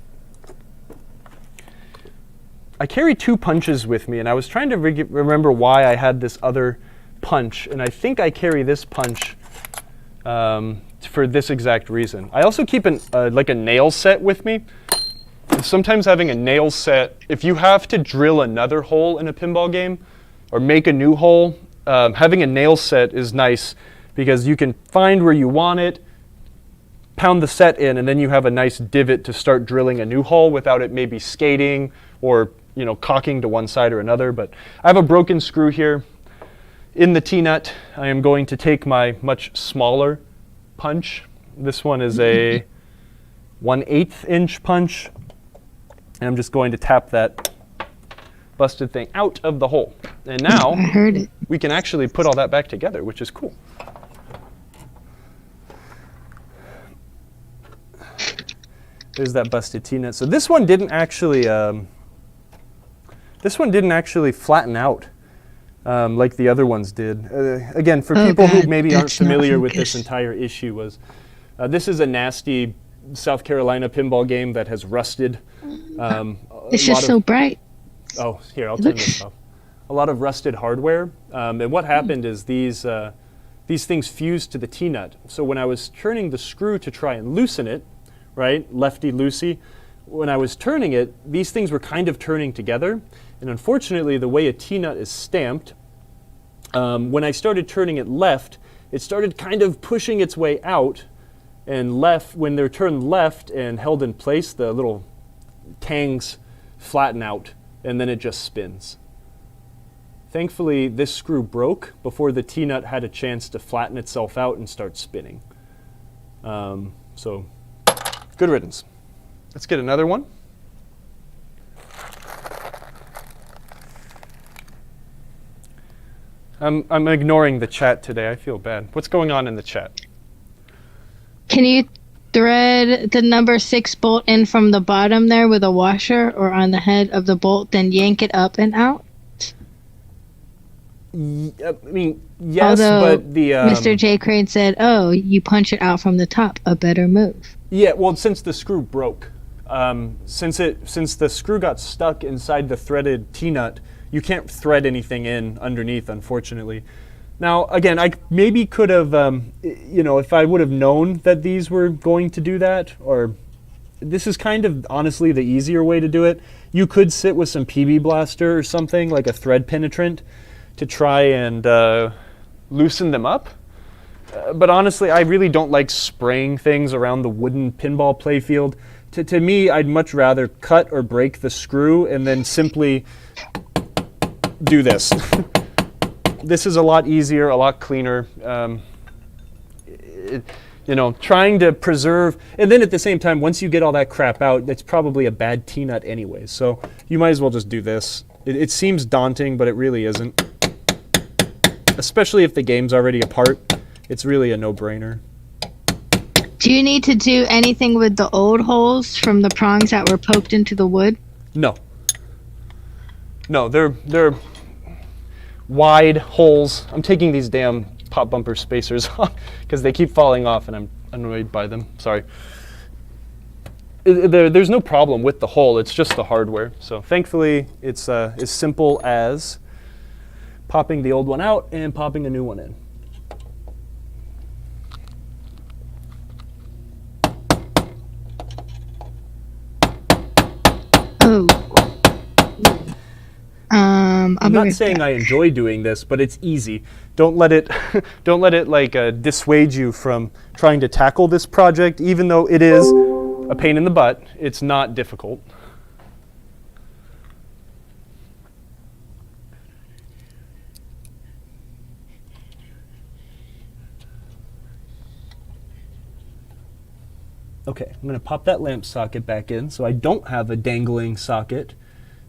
Speaker 2: I carry 2 punches with me, and I was trying to remember why I had this other punch, and I think I carry this punch for this exact reason. I also keep like a nail set with me. And sometimes having a nail set, if you have to drill another hole in a pinball game or make a new hole, having a nail set is nice because you can find where you want it, pound the set in, and then you have a nice divot to start drilling a new hole without it maybe skating or cocking to one side or another. But I have a broken screw here. In the T-nut, I am going to take my much smaller punch. This one is a 1/8 inch punch. And I'm just going to tap that busted thing out of the hole. And now
Speaker 1: I heard it.
Speaker 2: We can actually put all that back together, which is cool. There's that busted T-nut. So this one didn't actually flatten out like the other ones did. Again, for people who maybe aren't familiar with this entire issue, was this is a nasty South Carolina pinball game that has rusted.
Speaker 1: It's just so bright.
Speaker 2: Oh, here, I'll turn this off. A lot of rusted hardware. And what happened is these things fused to the T-nut. So when I was turning the screw to try and loosen it, right, lefty-loosey, when I was turning it, these things were kind of turning together. And unfortunately, the way a T-nut is stamped, when I started turning it left, it started kind of pushing its way out. And when they're turned left and held in place, the little tangs flatten out, and then it just spins. Thankfully, this screw broke before the T-nut had a chance to flatten itself out and start spinning. So, good riddance. Let's get another one. I'm ignoring the chat today. I feel bad. What's going on in the chat?
Speaker 1: Can you thread the number 6 bolt in from the bottom there with a washer or on the head of the bolt, then yank it up and out?
Speaker 2: I mean, yes,
Speaker 1: although
Speaker 2: but the...
Speaker 1: Mr. J. Crane said, oh, you punch it out from the top, a better move.
Speaker 2: Yeah, well, since the screw broke, since the screw got stuck inside the threaded T-nut, you can't thread anything in underneath, unfortunately. Now, again, I maybe could have, if I would have known that these were going to do that, or this is kind of honestly the easier way to do it. You could sit with some PB Blaster or something, like a thread penetrant, to try and loosen them up. But honestly, I really don't like spraying things around the wooden pinball playfield. To me, I'd much rather cut or break the screw and then simply do this. This is a lot easier, a lot cleaner. Trying to preserve, and then at the same time, once you get all that crap out, it's probably a bad T-nut anyways. So you might as well just do this. It seems daunting, but it really isn't. Especially if the game's already apart. it's really a no-brainer.
Speaker 1: Do you need to do anything with the old holes from the prongs that were poked into the wood?
Speaker 2: No. No, they're wide holes. I'm taking these damn pop bumper spacers off because they keep falling off and I'm annoyed by them. Sorry. There's no problem with the hole. It's just the hardware. So thankfully, it's as simple as popping the old one out and popping a new one in.
Speaker 1: Oh.
Speaker 2: I'm not saying I enjoy doing this, but it's easy. Don't let it, don't let it like dissuade you from trying to tackle this project, even though it is a pain in the butt. It's not difficult. Okay, I'm going to pop that lamp socket back in so I don't have a dangling socket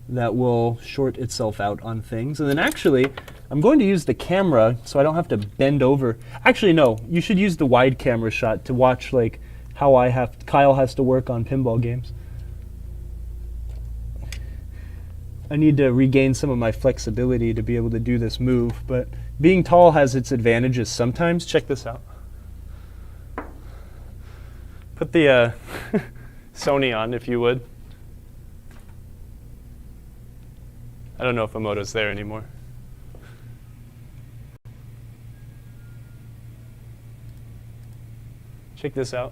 Speaker 2: that will short itself out on things. And then actually, I'm going to use the camera so I don't have to bend over. Actually, no, you should use the wide camera shot to watch like how Kyle has to work on pinball games. I need to regain some of my flexibility to be able to do this move, but being tall has its advantages sometimes. Check this out. Put the Sony on, if you would. I don't know if Emoto's there anymore. Check this out.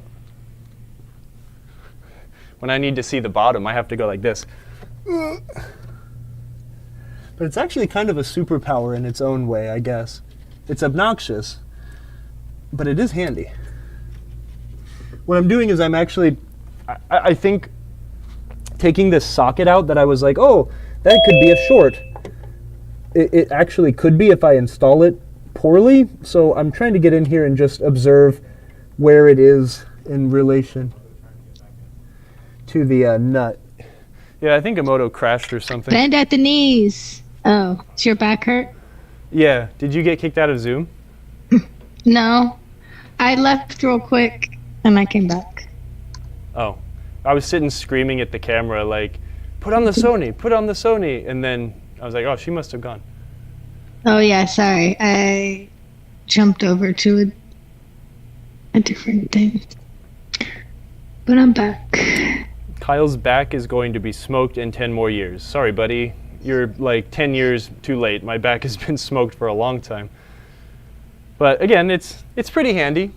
Speaker 2: When I need to see the bottom, I have to go like this. But it's actually kind of a superpower in its own way, I guess. It's obnoxious, but it is handy. What I'm doing is I'm actually, I think, taking this socket out that I was like, oh, that could be a short. It actually could be if I install it poorly. So I'm trying to get in here and just observe where it is in relation to the nut. Yeah, I think Emoto crashed or something.
Speaker 1: Bend at the knees. Oh, is your back hurt?
Speaker 2: Yeah. Did you get kicked out of Zoom?
Speaker 1: No. I left real quick and I came back.
Speaker 2: Oh. I was sitting screaming at the camera like, put on the Sony, put on the Sony. And then I was like, oh, she must have gone.
Speaker 1: Oh, yeah, sorry. I jumped over to a different thing. But I'm back.
Speaker 2: Kyle's back is going to be smoked in 10 more years. Sorry, buddy. You're like 10 years too late. My back has been smoked for a long time. But again, it's pretty handy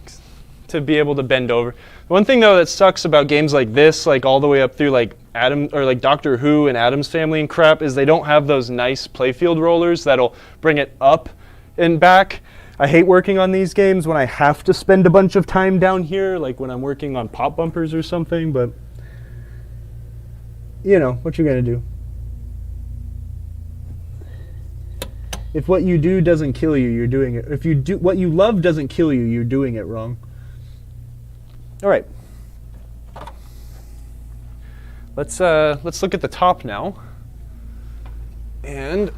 Speaker 2: to be able to bend over. One thing though that sucks about games like this, like all the way up through like like Doctor Who and Addams Family and crap, is they don't have those nice playfield rollers that'll bring it up and back. I hate working on these games when I have to spend a bunch of time down here, like when I'm working on pop bumpers or something, but you know, what you gonna do? If what you do doesn't kill you, you're doing it. If you do what you love doesn't kill you, you're doing it wrong. All right. Let's look at the top now. And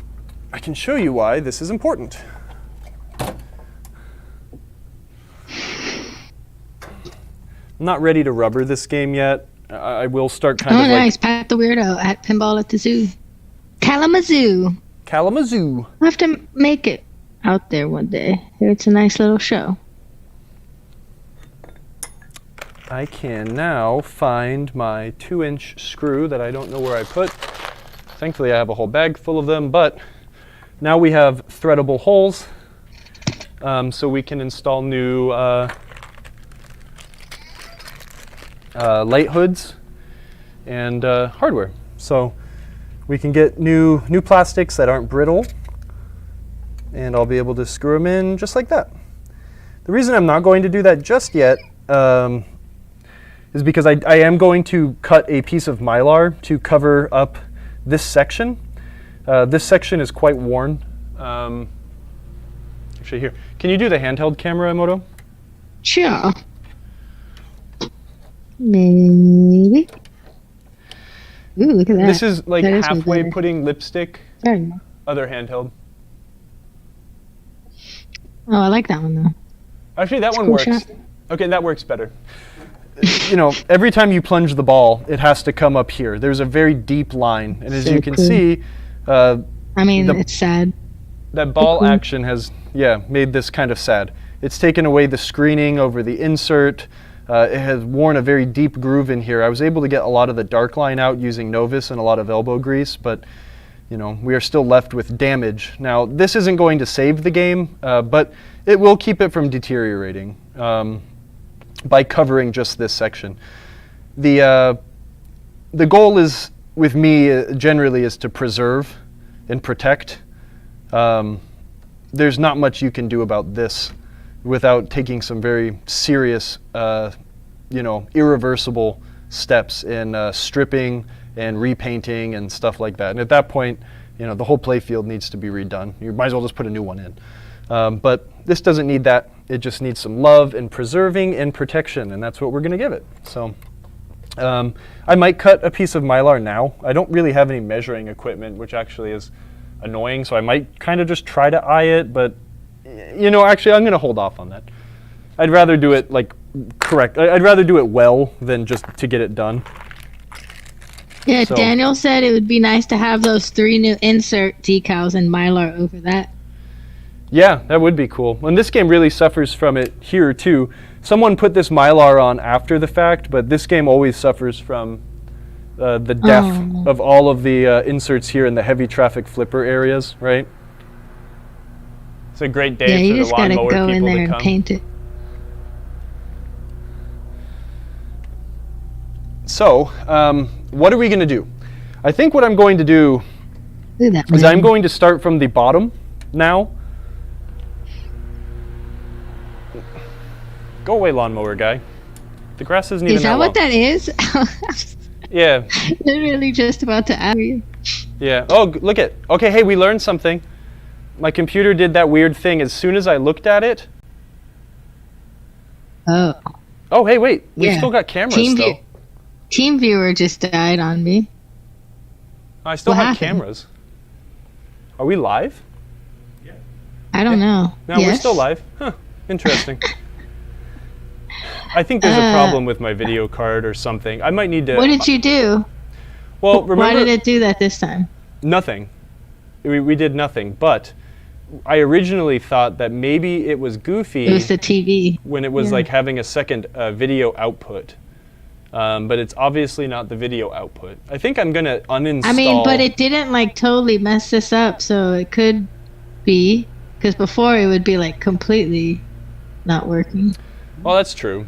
Speaker 2: I can show you why this is important. I'm not ready to rubber this game yet. I will start kind of like...
Speaker 1: Oh, nice. Pat the Weirdo at Pinball at the Zoo. Kalamazoo.
Speaker 2: Kalamazoo.
Speaker 1: I'll have to make it out there one day. It's a nice little show.
Speaker 2: I can now find my 2-inch screw that I don't know where I put. Thankfully, I have a whole bag full of them, but now we have threadable holes, so we can install new light hoods and hardware. So we can get new plastics that aren't brittle, and I'll be able to screw them in just like that. The reason I'm not going to do that just yet is because I am going to cut a piece of Mylar to cover up this section. This section is quite worn. Actually, here. Can you do the handheld camera, Emoto?
Speaker 1: Sure. Maybe. Ooh, look at that.
Speaker 2: This is like
Speaker 1: that
Speaker 2: halfway
Speaker 1: is
Speaker 2: putting lipstick.
Speaker 1: Very nice.
Speaker 2: Other handheld.
Speaker 1: Oh, I like that one though.
Speaker 2: Actually, that one
Speaker 1: Cool
Speaker 2: works.
Speaker 1: shot.
Speaker 2: Okay, that works better. You know, every time you plunge the ball, it has to come up here. There's a very deep line, and as
Speaker 1: So
Speaker 2: you can
Speaker 1: cool.
Speaker 2: see,
Speaker 1: I mean, it's sad.
Speaker 2: that ball
Speaker 1: cool.
Speaker 2: action has, made this kind of sad. It's taken away the screening over the insert. It has worn a very deep groove in here. I was able to get a lot of the dark line out using Novus and a lot of elbow grease, but you know, we are still left with damage. Now, this isn't going to save the game, but it will keep it from deteriorating by covering just this section. The goal is, with me, generally is to preserve and protect. There's not much you can do about this without taking some very serious, irreversible steps in stripping and repainting and stuff like that. And at that point, you know, the whole play field needs to be redone. You might as well just put a new one in. But this doesn't need that. It just needs some love and preserving and protection, and that's what we're going to give it. So I might cut a piece of Mylar now. I don't really have any measuring equipment, which actually is annoying, so I might kind of just try to eye it, but you know, actually I'm going to hold off on that. I'd rather do it like correct. I'd rather do it well than just to get it done.
Speaker 1: Yeah,
Speaker 2: So-
Speaker 1: Daniel said it would be nice to have those 3 new insert decals and Mylar over that.
Speaker 2: Yeah, that would be cool. And this game really suffers from it here too. Someone put this Mylar on after the fact, but this game always suffers from the death of all of the inserts here in the heavy traffic flipper areas, right? It's a great day
Speaker 1: Yeah, you
Speaker 2: for
Speaker 1: just
Speaker 2: the
Speaker 1: gotta
Speaker 2: lawnmower
Speaker 1: go in
Speaker 2: people
Speaker 1: there
Speaker 2: to
Speaker 1: and
Speaker 2: come.
Speaker 1: paint it.
Speaker 2: So, what are we going to do? I think what I'm going to do
Speaker 1: Look at that.
Speaker 2: is I'm
Speaker 1: man.
Speaker 2: going to start from the bottom now. Go away, lawnmower guy. The grass isn't even
Speaker 1: Is that
Speaker 2: long.
Speaker 1: what that is?
Speaker 2: Yeah,
Speaker 1: Literally just about to ask you.
Speaker 2: yeah. Oh, look at. Okay, hey, we learned something. My computer did that weird thing. As soon as I looked at it.
Speaker 1: Oh.
Speaker 2: Oh, hey, wait. We've
Speaker 1: Yeah.
Speaker 2: still got cameras,
Speaker 1: Team
Speaker 2: though.
Speaker 1: view- Team viewer just died on me.
Speaker 2: I still
Speaker 1: What
Speaker 2: have
Speaker 1: happened?
Speaker 2: cameras. Are we live?
Speaker 1: I don't know.
Speaker 2: No, we're
Speaker 1: Yes?
Speaker 2: still live. Huh. Interesting. I think there's a problem with my video card or something. I might need to.
Speaker 1: What did you do?
Speaker 2: Well, remember.
Speaker 1: Why did it do that this time?
Speaker 2: Nothing. We did nothing. But I originally thought that maybe it was goofy
Speaker 1: It was the TV.
Speaker 2: when it was
Speaker 1: yeah.
Speaker 2: like having a second video output. But it's obviously not the video output. I think I'm gonna uninstall.
Speaker 1: I mean, but it didn't like totally mess this up, so it could be, because before it would be like completely not working.
Speaker 2: Well, that's true.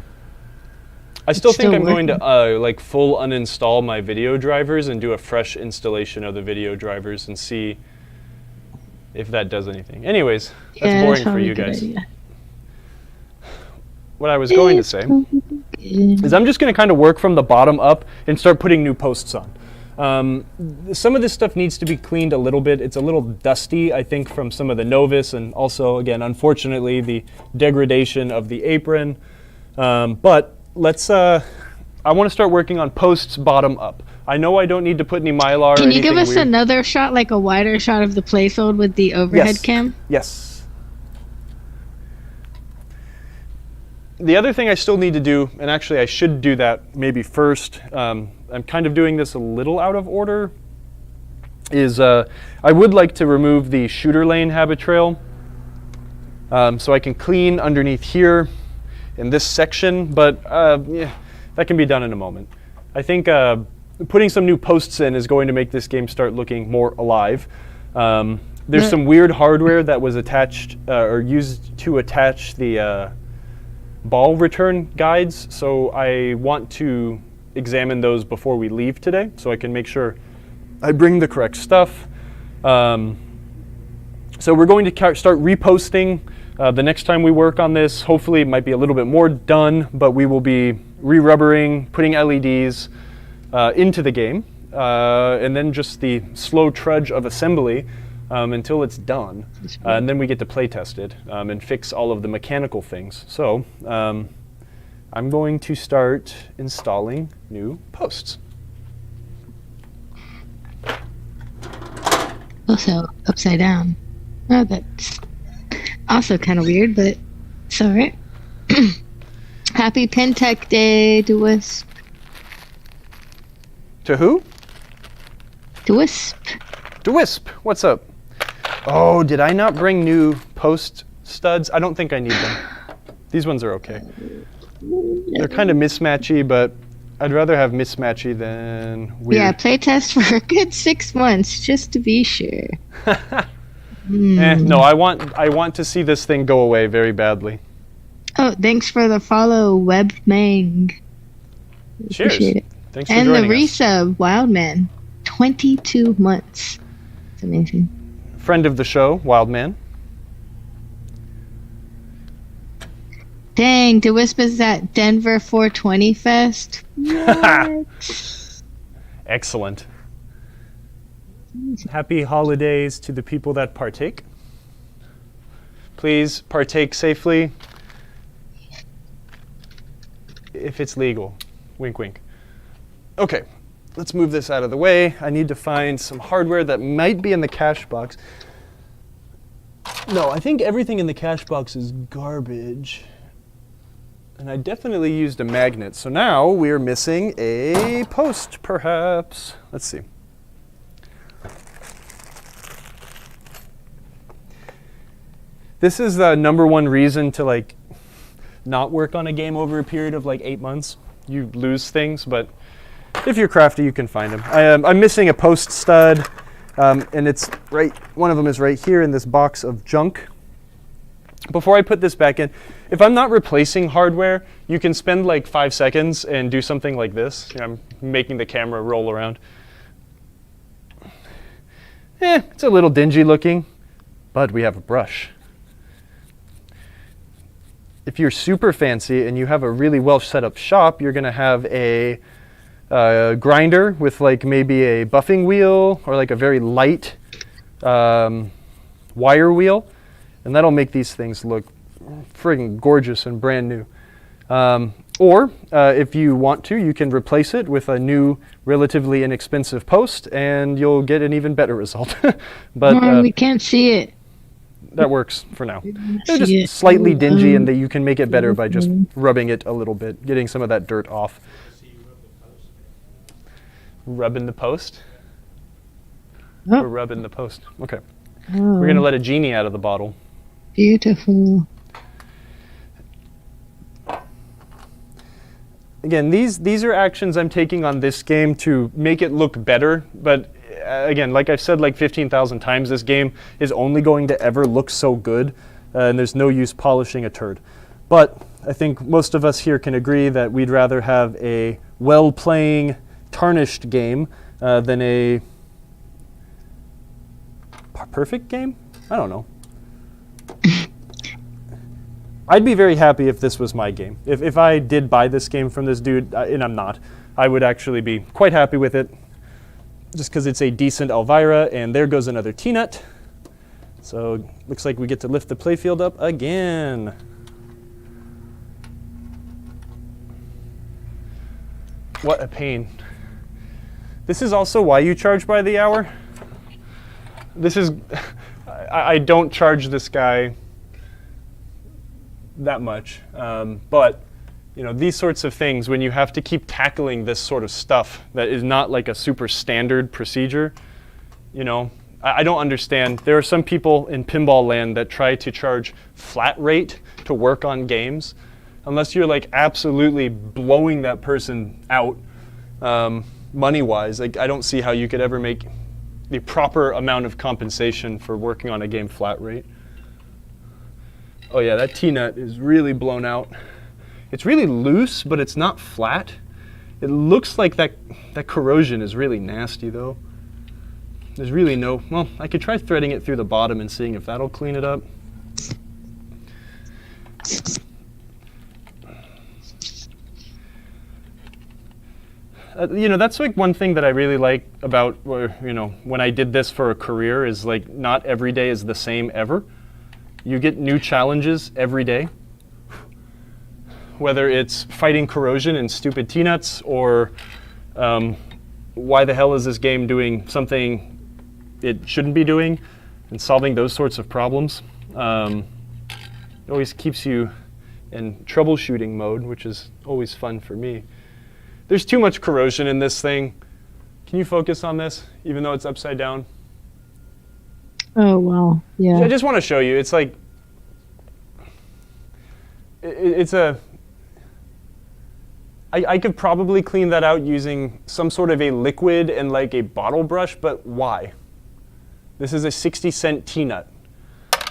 Speaker 2: I still think
Speaker 1: still
Speaker 2: I'm going to
Speaker 1: working.
Speaker 2: like full uninstall my video drivers and do a fresh installation of the video drivers and see if that does anything. Anyways, that's
Speaker 1: Yeah,
Speaker 2: boring for
Speaker 1: probably
Speaker 2: you
Speaker 1: a good
Speaker 2: guys.
Speaker 1: idea.
Speaker 2: What I was going to say is I'm just going to kind of work from the bottom up and start putting new posts on. Some of this stuff needs to be cleaned a little bit. It's a little dusty, I think, from some of the Novus and also, again, unfortunately, the degradation of the apron. But let's, I want to start working on posts bottom up. I know I don't need to put any Mylar or
Speaker 1: Can you
Speaker 2: anything
Speaker 1: give us
Speaker 2: weird.
Speaker 1: another shot, like a wider shot of the playfield with the overhead
Speaker 2: Yes.
Speaker 1: cam?
Speaker 2: Yes. The other thing I still need to do, and actually I should do that maybe first, I'm kind of doing this a little out of order, is I would like to remove the shooter lane habit trail so I can clean underneath here in this section, but yeah, that can be done in a moment. I think putting some new posts in is going to make this game start looking more alive. There's some weird hardware that was attached or used to attach the ball return guides, so I want to examine those before we leave today so I can make sure I bring the correct stuff. So we're going to start reposting the next time we work on this. Hopefully it might be a little bit more done, but we will be re-rubbering, putting LEDs into the game, and then just the slow trudge of assembly until it's done. And then we get to play test it and fix all of the mechanical things. So I'm going to start installing new posts.
Speaker 1: Also upside down. Oh, that's also kind of weird, but it's all right. Happy PinTech Day to Wisp.
Speaker 2: To who?
Speaker 1: To Wisp.
Speaker 2: To Wisp. What's up? Oh, did I not bring new post studs? I don't think I need them. These ones are okay. They're kind of mismatchy, but I'd rather have mismatchy than weird.
Speaker 1: Yeah, playtest for a good 6 months, just to be sure.
Speaker 2: No, I want to see this thing go away very badly.
Speaker 1: Oh, thanks for the follow, Webmang.
Speaker 2: Cheers.
Speaker 1: Appreciate it.
Speaker 2: Thanks for
Speaker 1: And the
Speaker 2: joining us.
Speaker 1: resub, Wildman. 22 months. It's amazing.
Speaker 2: Friend of the show, Wildman.
Speaker 1: Dang, the Wisp is at Denver 420 Fest. What?
Speaker 2: Excellent. Happy holidays to the people that partake. Please partake safely. If it's legal. Wink, wink. Okay, let's move this out of the way. I need to find some hardware that might be in the cache box. No, I think everything in the cache box is garbage. And I definitely used a magnet. So now we're missing a post, perhaps. Let's see. This is the number one reason to not work on a game over a period of 8 months. You lose things, but if you're crafty, you can find them. I'm missing a post stud, and it's right. One of them is right here in this box of junk. Before I put this back in, if I'm not replacing hardware, you can spend 5 seconds and do something like this. I'm making the camera roll around. It's a little dingy looking, but we have a brush. If you're super fancy and you have a really well set up shop, you're going to have a grinder with maybe a buffing wheel or a very light wire wheel. And that'll make these things look friggin' gorgeous and brand new. Or if you want to, you can replace it with a new, relatively inexpensive post, and you'll get an even better result. But
Speaker 1: we can't see it.
Speaker 2: That works for now. They're just slightly dingy, and you can make it better by just rubbing it a little bit, getting some of that dirt off. Rubbing the post?
Speaker 1: Oh.
Speaker 2: We're rubbing the post. Okay.
Speaker 1: Oh,
Speaker 2: We're going to let a genie out of the bottle.
Speaker 1: beautiful.
Speaker 2: Again, these are actions I'm taking on this game to make it look better, but again, like I've said 15,000 times, this game is only going to ever look so good, and there's no use polishing a turd. But I think most of us here can agree that we'd rather have a well-playing, tarnished game than a perfect game? I don't know. I'd be very happy if this was my game. If I did buy this game from this dude, and I'm not, I would actually be quite happy with it, just because it's a decent Elvira, and there goes another T-nut. So looks like we get to lift the playfield up again. What a pain. This is also why you charge by the hour. This is, I don't charge this guy that much, but these sorts of things, when you have to keep tackling this sort of stuff that is not a super standard procedure, I don't understand. There are some people in pinball land that try to charge flat rate to work on games, unless you're absolutely blowing that person out money-wise. I don't see how you could ever make the proper amount of compensation for working on a game flat rate. Oh yeah, that T-nut is really blown out. It's really loose, but it's not flat. It looks like that corrosion is really nasty though. There's really no, well, I could try threading it through the bottom and seeing if that'll clean it up. That's one thing that I really like about, when I did this for a career is not every day is the same ever. You get new challenges every day. Whether it's fighting corrosion and stupid T-nuts or why the hell is this game doing something it shouldn't be doing and solving those sorts of problems. It always keeps you in troubleshooting mode, which is always fun for me. There's too much corrosion in this thing. Can you focus on this, even though it's upside down?
Speaker 1: Oh, wow. Yeah.
Speaker 2: I just want to show you. It's like, I could probably clean that out using some sort of a liquid and like a bottle brush, but why? This is a 60-cent T-nut.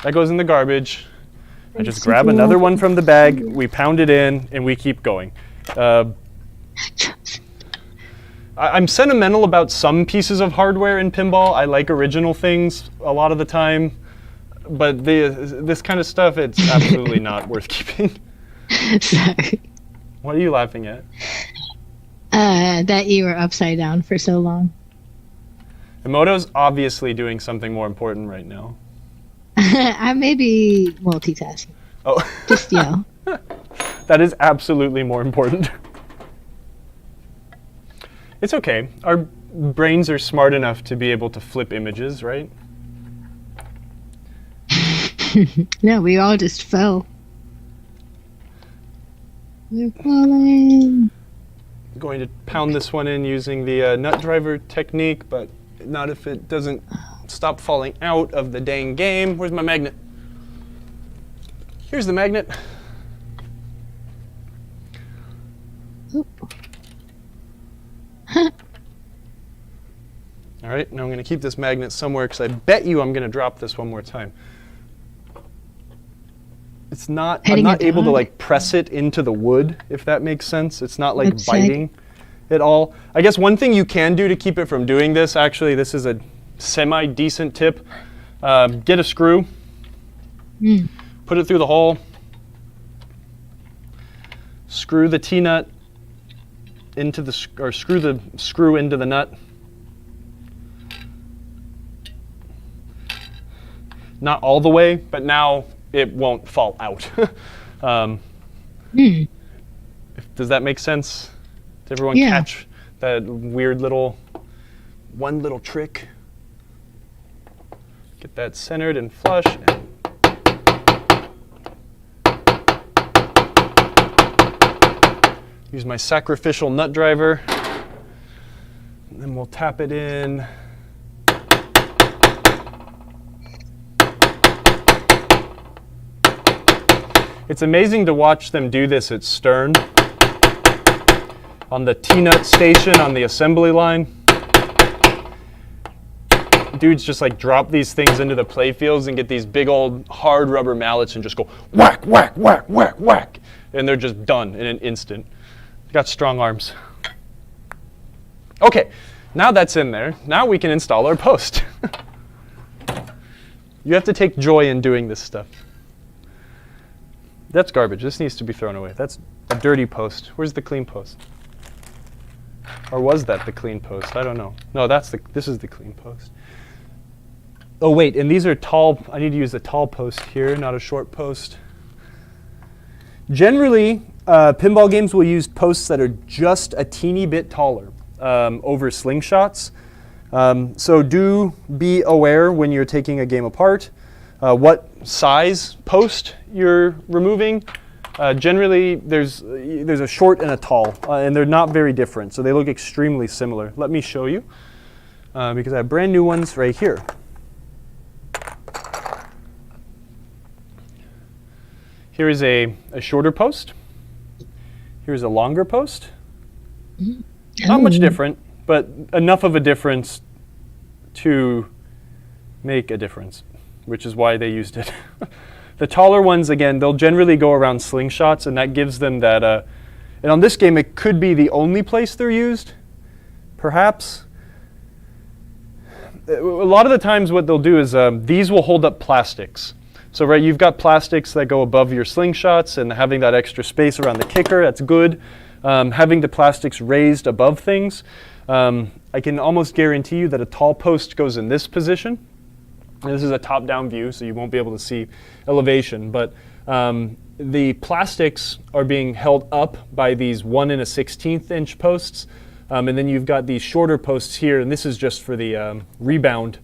Speaker 2: That goes in the garbage. I just grab another one from the bag, we pound it in, and we keep going. I'm sentimental about some pieces of hardware in pinball. I like original things a lot of the time, but this kind of stuff, it's absolutely not worth keeping.
Speaker 1: Sorry.
Speaker 2: What are you laughing at?
Speaker 1: That you were upside down for so long.
Speaker 2: Emoto's obviously doing something more important right now.
Speaker 1: I may be multitasking.
Speaker 2: Oh.
Speaker 1: Just yell.
Speaker 2: That is absolutely more important. It's okay. Our brains are smart enough to be able to flip images, right?
Speaker 1: No, we all just fell. We're falling.
Speaker 2: I'm going to pound this one in using the nut driver technique, but not if it doesn't stop falling out of the dang game. Where's my magnet? Here's the magnet. All right, now I'm going to keep this magnet somewhere because I bet you I'm going to drop this one more time. It's not, I'm not able to like press it into the wood, if that makes sense. It's not like biting at all. I guess one thing you can do to keep it from doing this, actually, this is a semi-decent tip. Get a screw, put it through the hole, screw the T-nut into the, or screw the screw into the nut. Not all the way, but now it won't fall out. Does that make sense? Did everyone catch that weird little, one little trick? Get that centered and flush. Use my sacrificial nut driver. And then we'll tap it in. It's amazing to watch them do this at Stern on the T-nut station on the assembly line. Dudes just like drop these things into the play fields and get these big old hard rubber mallets and just go whack, whack, whack, whack, whack. And they're just done in an instant. Got strong arms. Okay, now that's in there. Now we can install our post. You have to take joy in doing this stuff. That's garbage. This needs to be thrown away. That's a dirty post. Where's the clean post? Or was that the clean post? I don't know. No, this is the clean post. Oh wait, and these are tall. I need to use the tall post here, not a short post. Generally, pinball games will use posts that are just a teeny bit taller over slingshots. So do be aware when you're taking a game apart what size post you're removing. Generally, there's a short and a tall, and they're not very different, so they look extremely similar. Let me show you, because I have brand new ones right here. Here is a shorter post. Here's a longer post. Not much different, but enough of a difference to make a difference, which is why they used it. The taller ones, again, they'll generally go around slingshots, and that gives them that, and on this game, it could be the only place they're used, perhaps. A lot of the times what they'll do is these will hold up plastics. So right, you've got plastics that go above your slingshots, and having that extra space around the kicker, that's good. Having the plastics raised above things, I can almost guarantee you that a tall post goes in this position. And this is a top-down view, so you won't be able to see elevation, but the plastics are being held up by these 1 1/16 inch posts, and then you've got these shorter posts here, and this is just for the rebound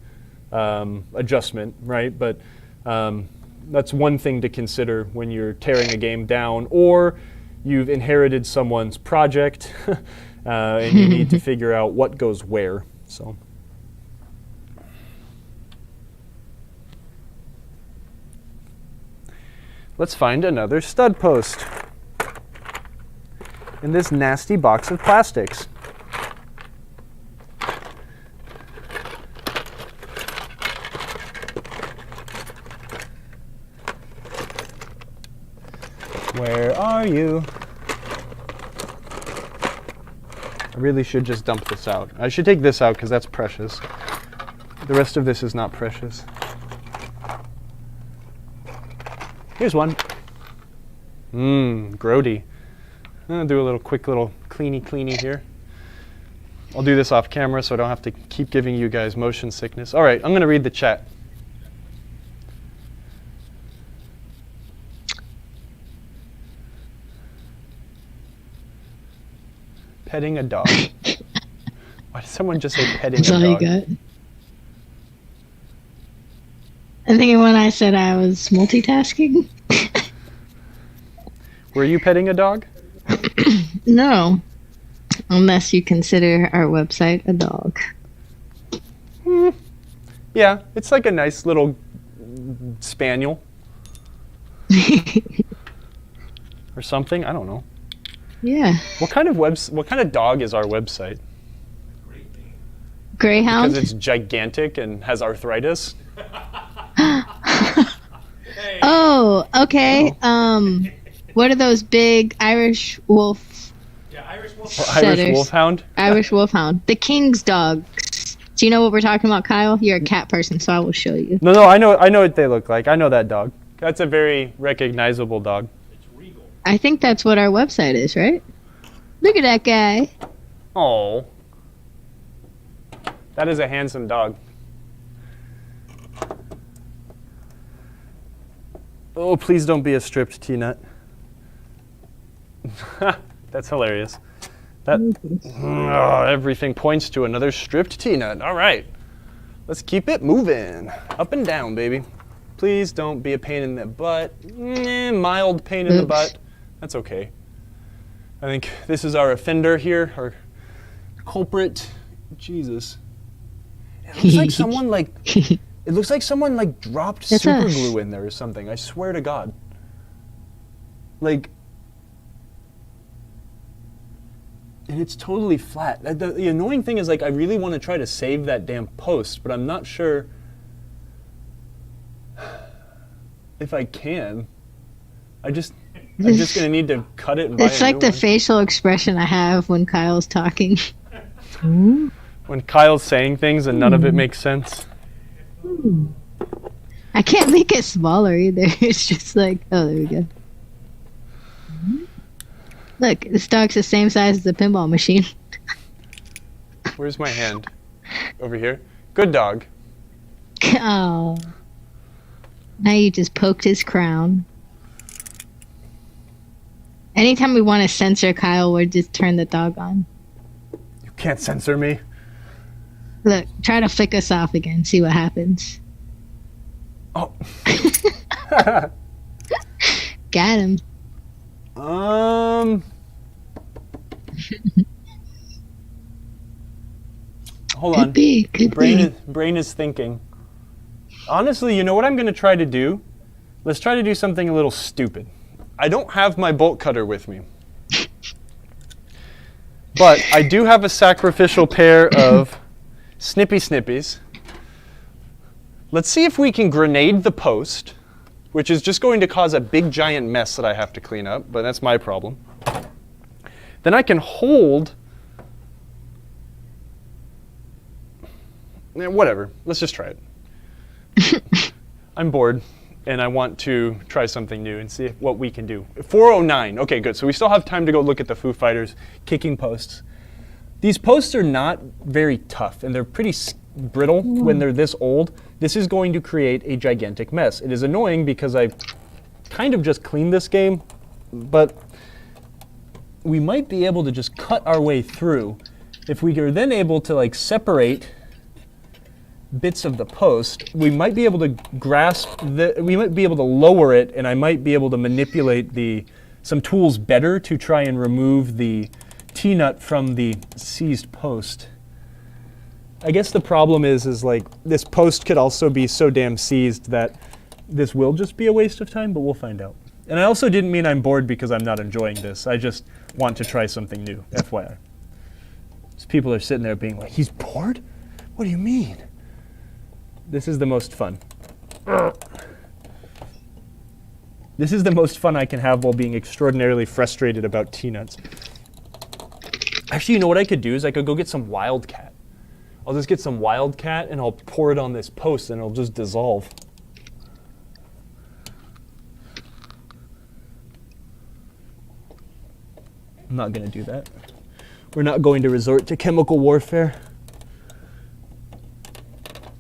Speaker 2: adjustment, right? But that's one thing to consider when you're tearing a game down, or you've inherited someone's project and you need to figure out what goes where. So. Let's find another stud post in this nasty box of plastics. Where are you? I really should just dump this out. I should take this out because that's precious. The rest of this is not precious. Here's one. Grody. I'm gonna do a little quick little cleany here. I'll do this off camera so I don't have to keep giving you guys motion sickness. All right, I'm gonna read the chat. Petting a dog. Why did someone just say petting
Speaker 1: That's
Speaker 2: a
Speaker 1: all
Speaker 2: dog?
Speaker 1: you got. I think when I said I was multitasking.
Speaker 2: Were you petting a dog?
Speaker 1: No, unless you consider our website a dog.
Speaker 2: Yeah, it's like a nice little spaniel. Or something, I don't know.
Speaker 1: Yeah.
Speaker 2: What kind of dog is our website?
Speaker 1: Greyhound?
Speaker 2: Because it's gigantic and has arthritis.
Speaker 1: Oh, okay. What are those big Irish wolf?
Speaker 3: Yeah, Irish wolf.
Speaker 2: Irish wolfhound.
Speaker 1: Irish wolfhound. The king's dogs. Do you know what we're talking about, Kyle? You're a cat person, so I will show you.
Speaker 2: No, I know what they look like. I know that dog. That's a very recognizable dog.
Speaker 3: It's regal.
Speaker 1: I think that's what our website is, right? Look at that guy.
Speaker 2: Oh, that is a handsome dog. Oh, please don't be a stripped T-nut. That's hilarious. Everything points to another stripped T-nut. All right, let's keep it moving. Up and down, baby. Please don't be a pain in the butt. Mild pain in the butt. That's okay. I think this is our offender here, our culprit. Jesus. It looks like someone it looks like someone dropped super glue in there or something. I swear to God. And it's totally flat. The annoying thing is I really want to try to save that damn post, but I'm not sure if I can. I'm just gonna need to cut it and buy a new one.
Speaker 1: It's like the facial expression I have when Kyle's talking.
Speaker 2: When Kyle's saying things and none of it makes sense.
Speaker 1: I can't make it smaller either. It's just like, oh, there we go. Look, this dog's the same size as a pinball machine.
Speaker 2: Where's my hand? Over here. Good dog.
Speaker 1: Oh. Now you just poked his crown. Anytime we want to censor Kyle, we'll just turn the dog on.
Speaker 2: You can't censor me.
Speaker 1: Look, try to flick us off again. See what happens.
Speaker 2: Oh.
Speaker 1: Got him.
Speaker 2: Hold on. Brain is thinking. Honestly, you know what I'm going to try to do? Let's try to do something a little stupid. I don't have my bolt cutter with me. But I do have a sacrificial pair of snippy snippies. Let's see if we can grenade the post, which is just going to cause a big giant mess that I have to clean up, but that's my problem. Then I can hold... whatever. Let's just try it. I'm bored, and I want to try something new and see what we can do. 4:09. Okay, good. So we still have time to go look at the Foo Fighters kicking posts. These posts are not very tough, and they're pretty brittle when they're this old. This is going to create a gigantic mess. It is annoying because I kind of just cleaned this game, but we might be able to just cut our way through if we are then able to separate bits of the post, we might be able to we might be able to lower it, and I might be able to manipulate some tools better to try and remove the T-nut from the seized post. I guess the problem is like this post could also be so damn seized that this will just be a waste of time, but we'll find out. And I also didn't mean I'm bored because I'm not enjoying this. I just want to try something new, FYI. So people are sitting there being like, he's bored? What do you mean? This is the most fun. This is the most fun I can have while being extraordinarily frustrated about T-nuts. Actually, you know what I could do is I could go get some Wildcat. I'll just get some Wildcat and I'll pour it on this post and it'll just dissolve. I'm not going to do that. We're not going to resort to chemical warfare.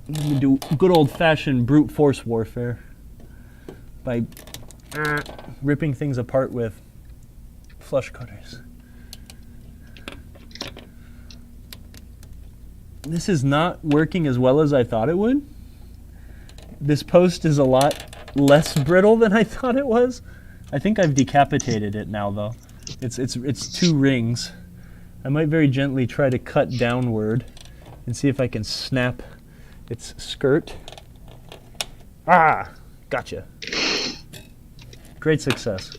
Speaker 2: I'm going to do good old-fashioned brute force warfare by ripping things apart with flush cutters. This is not working as well as I thought it would. This post is a lot less brittle than I thought it was. I think I've decapitated it now, though. It's 2 rings. I might very gently try to cut downward and see if I can snap its skirt. Ah, gotcha. Great success.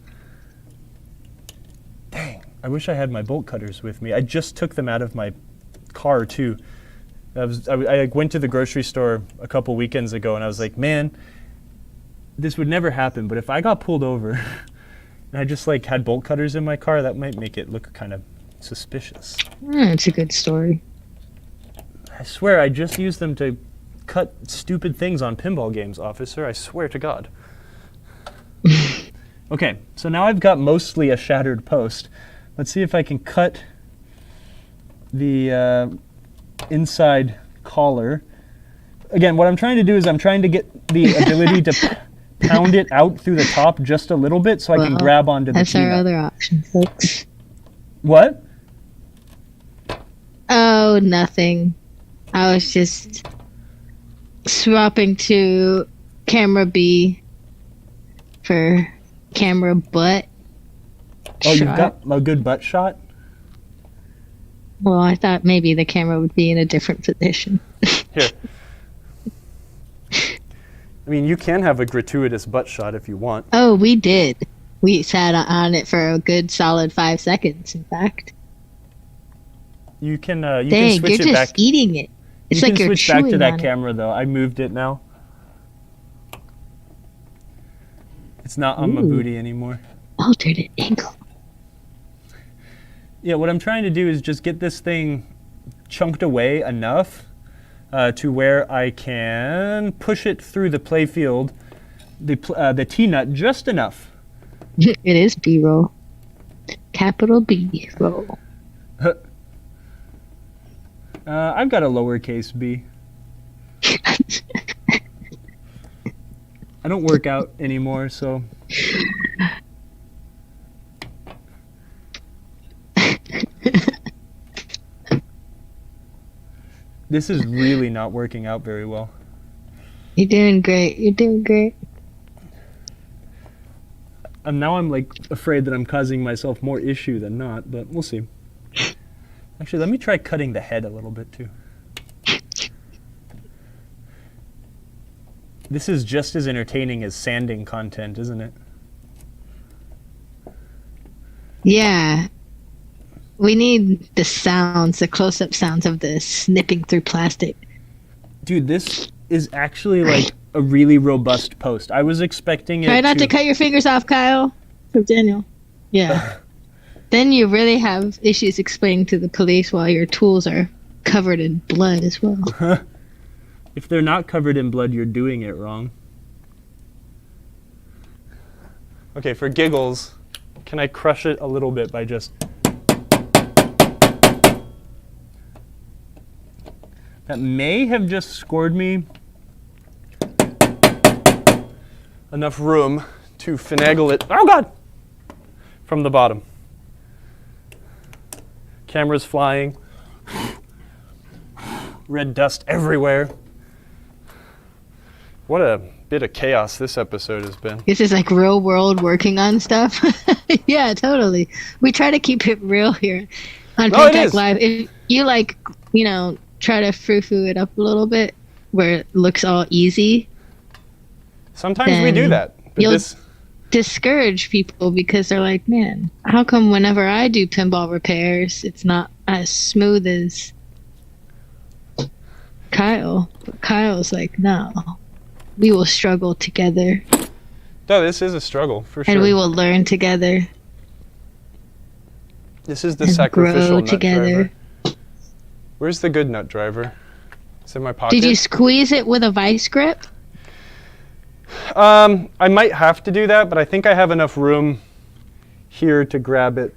Speaker 2: Dang, I wish I had my bolt cutters with me. I just took them out of my car too. I went to the grocery store a couple weekends ago and I was like, man, this would never happen, but if I got pulled over and I just like had bolt cutters in my car, that might make it look kind of suspicious.
Speaker 1: It's a good story.
Speaker 2: I swear I just used them to cut stupid things on pinball games, officer. I swear to God. Okay, so now I've got mostly a shattered post. Let's see if I can cut the inside collar. Again, what I'm trying to do is I'm trying to get the ability to pound it out through the top just a little bit so I can grab onto the
Speaker 1: That's our
Speaker 2: T-nut.
Speaker 1: other option, folks.
Speaker 2: What?
Speaker 1: Oh, nothing. I was just swapping to camera B for camera butt.
Speaker 2: Oh,
Speaker 1: shot.
Speaker 2: you've got a good butt shot?
Speaker 1: Well, I thought maybe the camera would be in a different position.
Speaker 2: Here. I mean, you can have a gratuitous butt shot if you want.
Speaker 1: Oh, we did. We sat on it for a good solid 5 seconds, in fact.
Speaker 2: You can
Speaker 1: Dang,
Speaker 2: switch
Speaker 1: you're
Speaker 2: it
Speaker 1: just
Speaker 2: back.
Speaker 1: eating it. It's
Speaker 2: You
Speaker 1: like
Speaker 2: can
Speaker 1: you're
Speaker 2: switch back to
Speaker 1: chewing
Speaker 2: that
Speaker 1: on it.
Speaker 2: camera, though. I moved it now. It's not on my
Speaker 1: Ooh.
Speaker 2: booty anymore.
Speaker 1: Alternate angle.
Speaker 2: Yeah, what I'm trying to do is just get this thing chunked away enough to where I can push it through the playfield, the T-nut just enough.
Speaker 1: It is B-roll. Capital B-roll.
Speaker 2: I've got a lowercase b. I don't work out anymore, so... This is really not working out very well.
Speaker 1: You're doing great. You're doing great.
Speaker 2: And now I'm like afraid that I'm causing myself more issue than not, but we'll see. Actually, let me try cutting the head a little bit too. This is just as entertaining as sanding content, isn't it?
Speaker 1: Yeah. We need the sounds, the close-up sounds of the snipping through plastic.
Speaker 2: Dude, this is actually like a really robust post. I was expecting it
Speaker 1: Try not to cut your fingers off, Kyle. From Daniel. Yeah. Then you really have issues explaining to the police while your tools are covered in blood as well.
Speaker 2: If they're not covered in blood, you're doing it wrong. Okay, for giggles, can I crush it a little bit by just... That may have just scored me enough room to finagle it, oh God, from the bottom. Camera's flying. Red dust everywhere. What a bit of chaos this episode has been.
Speaker 1: This is like real world working on stuff. Yeah, totally. We try to keep it real here on PinTech Live. If you like, try to frou-frou it up a little bit where it looks all easy.
Speaker 2: Sometimes we do that. But
Speaker 1: you'll discourage people because they're like, man, how come whenever I do pinball repairs, it's not as smooth as Kyle? But Kyle's like, no, we will struggle together.
Speaker 2: No, this is a struggle, for sure.
Speaker 1: And we will learn together.
Speaker 2: This is the sacrificial nut
Speaker 1: together.
Speaker 2: driver. Where's the good nut driver? It's in my pocket.
Speaker 1: Did you squeeze it with a vice grip?
Speaker 2: I might have to do that, but I think I have enough room here to grab it.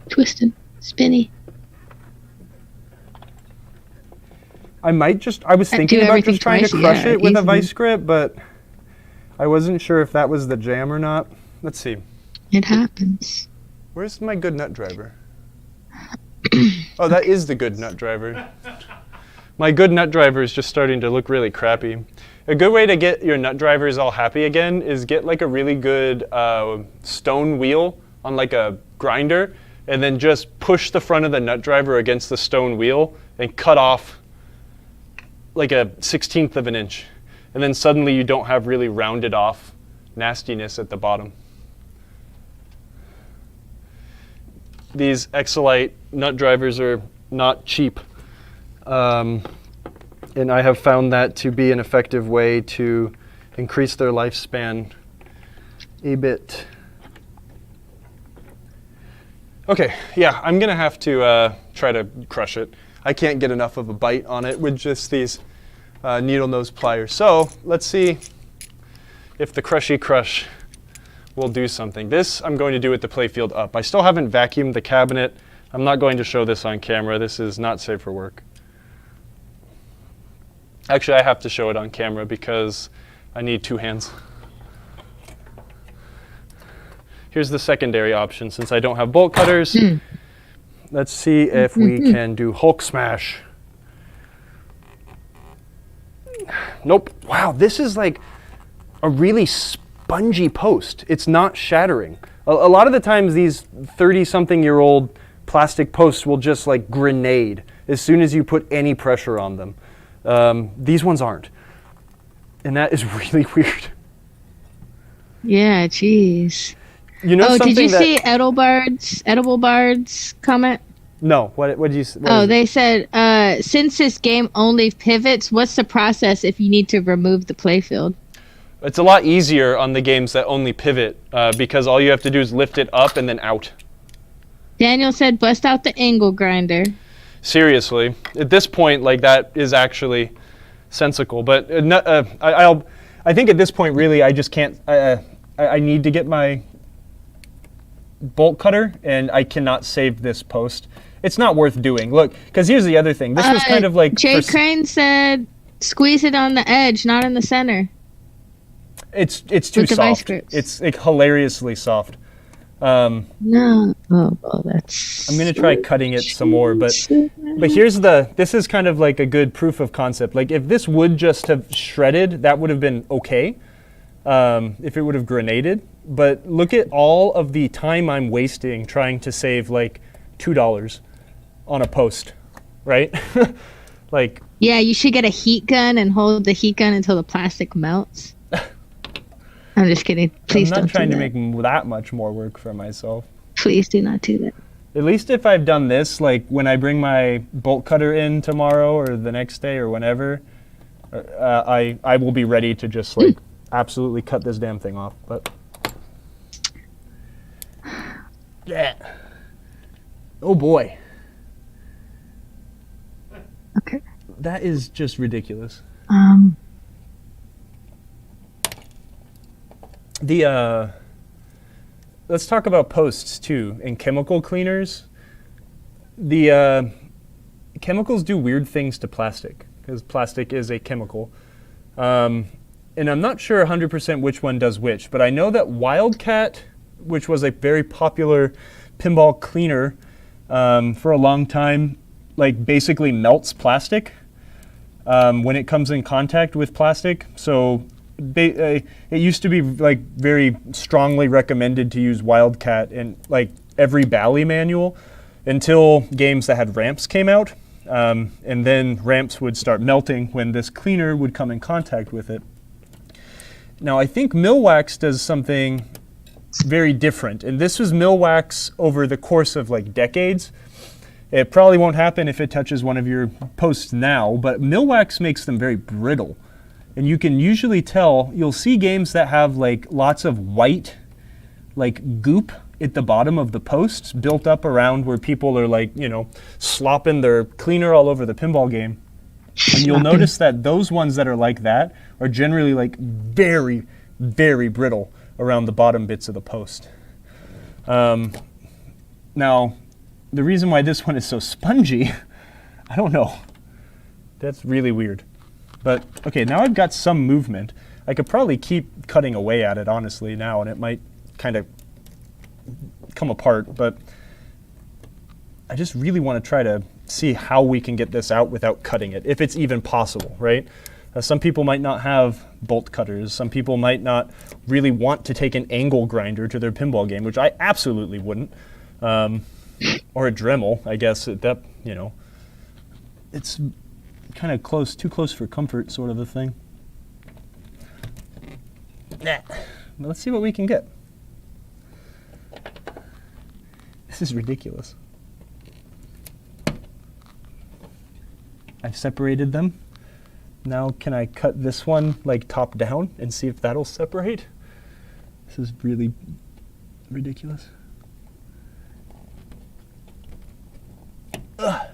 Speaker 1: Twisted, spinny.
Speaker 2: I was thinking about just trying to crush it with a vice grip, but I wasn't sure if that was the jam or not. Let's see.
Speaker 1: It happens.
Speaker 2: Where's my good nut driver? Oh, that is the good nut driver. My good nut driver is just starting to look really crappy. A good way to get your nut drivers all happy again is get like a really good stone wheel on like a grinder, and then just push the front of the nut driver against the stone wheel and cut off like a 1/16 of an inch. And then suddenly you don't have really rounded off nastiness at the bottom. These Exolite nut drivers are not cheap. And I have found that to be an effective way to increase their lifespan a bit. Okay, yeah, I'm gonna have to try to crush it. I can't get enough of a bite on it with just these needle nose pliers. So let's see if the crushy crush will do something. This I'm going to do with the playfield up. I still haven't vacuumed the cabinet. I'm not going to show this on camera. This is not safe for work. Actually, I have to show it on camera because I need 2 hands. Here's the secondary option. Since I don't have bolt cutters, let's see if we can do Hulk smash. Nope. Wow, this is like a really spongy post. It's not shattering. A lot of the times these 30-something-year-old plastic posts will just like grenade as soon as you put any pressure on them. These ones aren't. And that is really weird.
Speaker 1: Yeah, jeez. Did you see Edible Bard's comment?
Speaker 2: No. What did you say?
Speaker 1: They said, since this game only pivots, what's the process if you need to remove the playfield?
Speaker 2: It's a lot easier on the games that only pivot because all you have to do is lift it up and then out.
Speaker 1: Daniel said, bust out the angle grinder.
Speaker 2: Seriously, at this point, like that is actually sensical. But I think at this point, really, I just can't. I need to get my bolt cutter, and I cannot save this post. It's not worth doing. Look, because here's the other thing. This was kind of like
Speaker 1: Jay Crane said, squeeze it on the edge, not in the center.
Speaker 2: It's too soft. It's like hilariously soft.
Speaker 1: No. Oh, that's.
Speaker 2: I'm gonna try cutting it some more, but this is kind of like a good proof of concept. Like if this would just have shredded, that would have been okay. If it would have grenaded, but look at all of the time I'm wasting trying to save like $2 on a post, right? Like.
Speaker 1: Yeah, you should get a heat gun and hold the heat gun until the plastic melts. I'm just kidding. Please don't do that. I'm not trying
Speaker 2: to make that much more work for myself.
Speaker 1: Please do not do that.
Speaker 2: At least if I've done this, like when I bring my bolt cutter in tomorrow or the next day or whenever, I will be ready to just like absolutely cut this damn thing off. But yeah. Oh boy.
Speaker 1: Okay.
Speaker 2: That is just ridiculous. Let's talk about posts too and chemical cleaners. The chemicals do weird things to plastic because plastic is a chemical. And I'm not sure 100% which one does which, but I know that Wildcat, which was a very popular pinball cleaner for a long time, like basically melts plastic.
Speaker 3: when it comes in contact with plastic. So it used to be like very strongly recommended to use Wildcat in like every Bally manual until games that had ramps came out. And then ramps would start melting when this cleaner would come in contact with it. Now I think Millwax does something very different, and this was Millwax over the course of like decades. It probably won't happen if it touches one of your posts now, but Millwax makes them very brittle. And you can usually tell, you'll see games that have like lots of white like goop at the bottom of the posts built up around where people are like, you know, slopping their cleaner all over the pinball game. And you'll notice that those ones that are like that are generally like very, very brittle around the bottom bits of the post. Now, the reason why this one is so spongy, I don't know. That's really weird. But, okay, now I've got some movement. I could probably keep cutting away at it, honestly, now, and it might kind of come apart, but I just really want to try to see how we can get this out without cutting it, if it's even possible, right? Some people might not have bolt cutters. Some people might not really want to take an angle grinder to their pinball game, which I absolutely wouldn't. Or a Dremel, I guess, that, you know, it's kind of close, too close for comfort sort of a thing. Nah. Let's see what we can get. This is ridiculous. I've separated them. Now can I cut this one like top down and see if that'll separate? This is really ridiculous. Ugh.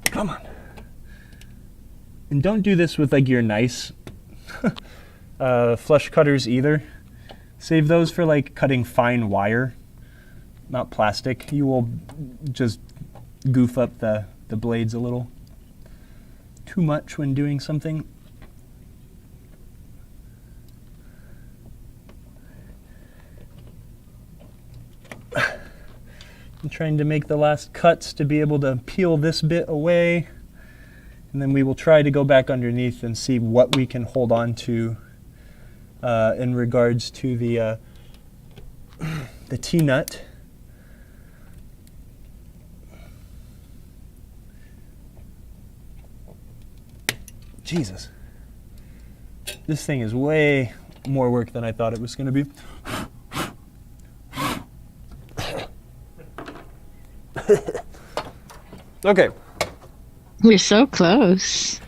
Speaker 3: Come on. And don't do this with like your nice flush cutters either. Save those for like cutting fine wire, not plastic. You will just goof up the blades a little too much when doing something. I'm trying to make the last cuts to be able to peel this bit away, and then we will try to go back underneath and see what we can hold on to in regards to the T-nut. Jesus. This thing is way more work than I thought it was going to be. Okay.
Speaker 1: We're so close.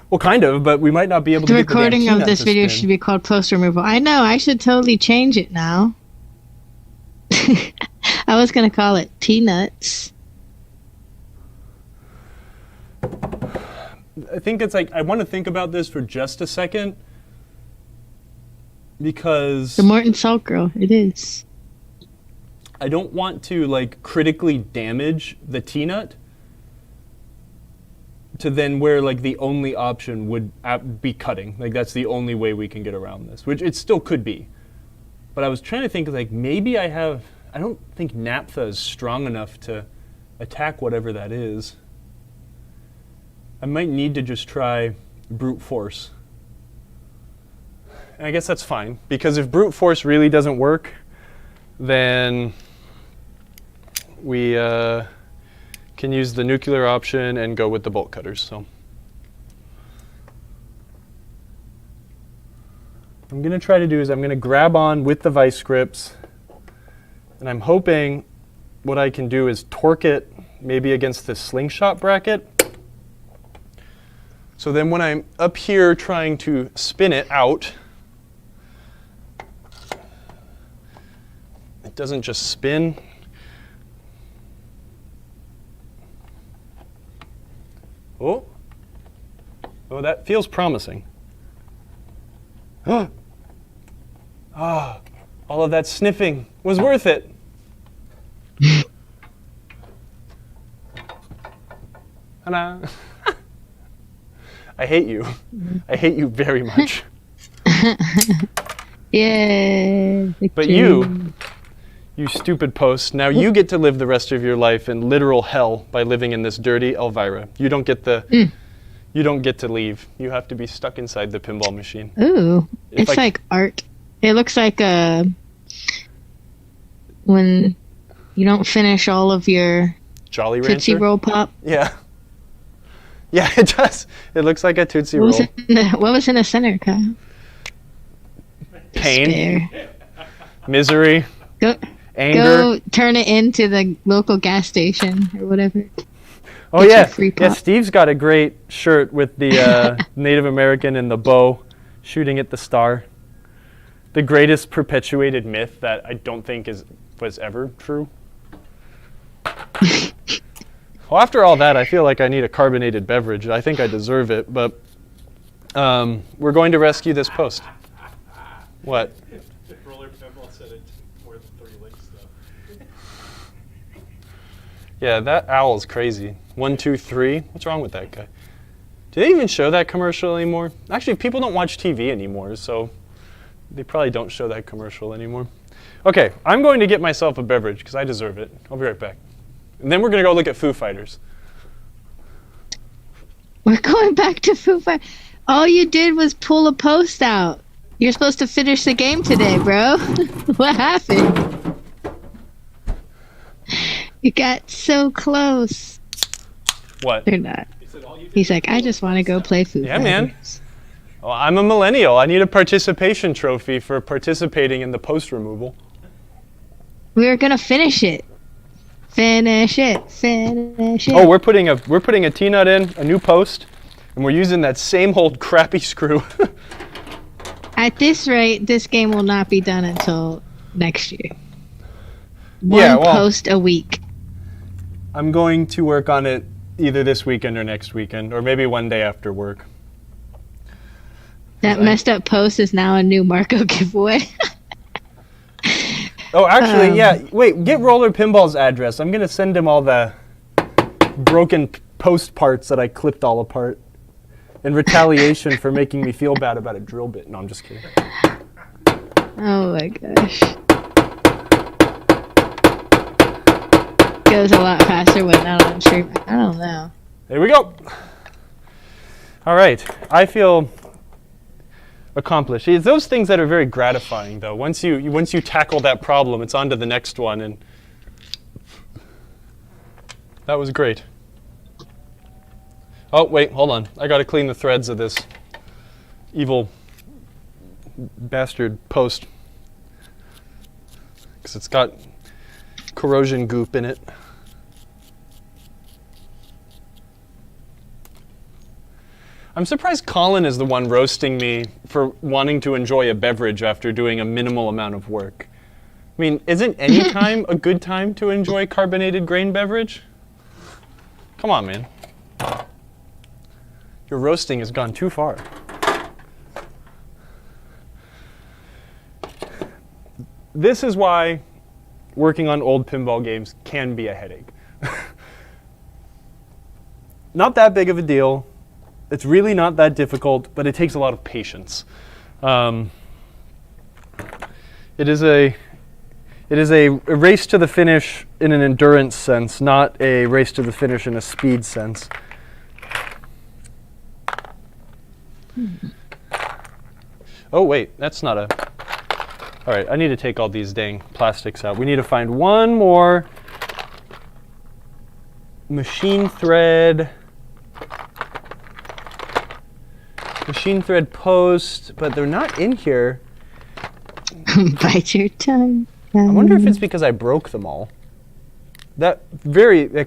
Speaker 3: Well, kind of, but we might not be able to
Speaker 1: The
Speaker 3: get the damn
Speaker 1: recording of
Speaker 3: T-nut
Speaker 1: this
Speaker 3: to
Speaker 1: video
Speaker 3: spin.
Speaker 1: should be called post removal. I know, I should totally change it now. I was going to call it T-nuts.
Speaker 3: I think it's like, I want to think about this for just a second, because
Speaker 1: The Morton Salt Girl, it is.
Speaker 3: I don't want to like critically damage the T-nut to then where like the only option would be cutting. Like that's the only way we can get around this, which it still could be. But I was trying to think like maybe I don't think naphtha is strong enough to attack whatever that is. I might need to just try brute force. And I guess that's fine, because if brute force really doesn't work, then we can use the nuclear option and go with the bolt cutters. So what I'm going to try to do is I'm going to grab on with the vice grips, and I'm hoping what I can do is torque it maybe against this slingshot bracket. So then when I'm up here trying to spin it out, it doesn't just spin. Oh, that feels promising. Ah, all of that sniffing was worth it. Ta-da. I hate you. I hate you very much.
Speaker 1: Yay. Victory.
Speaker 3: But you,
Speaker 2: You stupid post. Now you get to live the rest of your life in literal hell by living in this dirty Elvira. You don't get you don't get to leave. You have to be stuck inside the pinball machine.
Speaker 1: Ooh, it's like art. It looks like when you don't finish all of your
Speaker 2: Jolly
Speaker 1: Tootsie
Speaker 2: Rancher?
Speaker 1: Roll Pop.
Speaker 2: Yeah. Yeah, it does. It looks like a Tootsie Roll.
Speaker 1: What was in the center, Kyle?
Speaker 2: Pain.
Speaker 1: Despair.
Speaker 2: Misery. Anger.
Speaker 1: Go turn it into the local gas station or whatever.
Speaker 2: Oh
Speaker 1: Get
Speaker 2: yeah,
Speaker 1: your free
Speaker 2: yeah.
Speaker 1: pop.
Speaker 2: Steve's got a great shirt with the Native American and the bow shooting at the star. The greatest perpetuated myth that I don't think was ever true. Well, after all that, I feel like I need a carbonated beverage. I think I deserve it, but we're going to rescue this post. What?
Speaker 4: Roller Pinball said it's more than 3 links, though.
Speaker 2: Yeah, that owl's crazy. 1, 2, 3. What's wrong with that guy? Do they even show that commercial anymore? Actually, people don't watch TV anymore, so they probably don't show that commercial anymore. Okay, I'm going to get myself a beverage because I deserve it. I'll be right back. And then we're going to go look at Foo Fighters.
Speaker 1: We're going back to Foo Fighters. All you did was pull a post out. You're supposed to finish the game today, bro. What happened? You got so close.
Speaker 2: What?
Speaker 1: They're not. He's like, I just want to go play Foo
Speaker 2: Yeah,
Speaker 1: Fighters.
Speaker 2: man. Well, I'm a millennial. I need a participation trophy for participating in the post removal.
Speaker 1: We were gonna finish it. Finish it. Finish it.
Speaker 2: Oh, we're putting a T-nut in, a new post, and we're using that same old crappy screw.
Speaker 1: At this rate, this game will not be done until next year.
Speaker 2: Yeah,
Speaker 1: One
Speaker 2: well,
Speaker 1: post a week.
Speaker 2: I'm going to work on it either this weekend or next weekend, or maybe one day after work.
Speaker 1: That messed up post is now a new Marco giveaway.
Speaker 2: Oh, actually, yeah. Wait, get Roller Pinball's address. I'm going to send him all the broken post parts that I clipped all apart in retaliation for making me feel bad about a drill bit. No, I'm just kidding.
Speaker 1: Oh my gosh. Goes a lot faster when not on stream. I don't know.
Speaker 2: There we go. All right. I feel accomplished. It's those things that are very gratifying, though. Once you tackle that problem, it's on to the next one, and that was great. Oh, wait, hold on. I got to clean the threads of this evil bastard post because it's got corrosion goop in it. I'm surprised Colin is the one roasting me for wanting to enjoy a beverage after doing a minimal amount of work. I mean, isn't any time a good time to enjoy carbonated grain beverage? Come on, man. Your roasting has gone too far. This is why working on old pinball games can be a headache. Not that big of a deal. It's really not that difficult, but it takes a lot of patience. It is a race to the finish in an endurance sense, not a race to the finish in a speed sense. Oh wait, that's not a... All right, I need to take all these dang plastics out. We need to find one more machine thread post, but they're not in here.
Speaker 1: Bite your tongue.
Speaker 2: I wonder if it's because I broke them all. That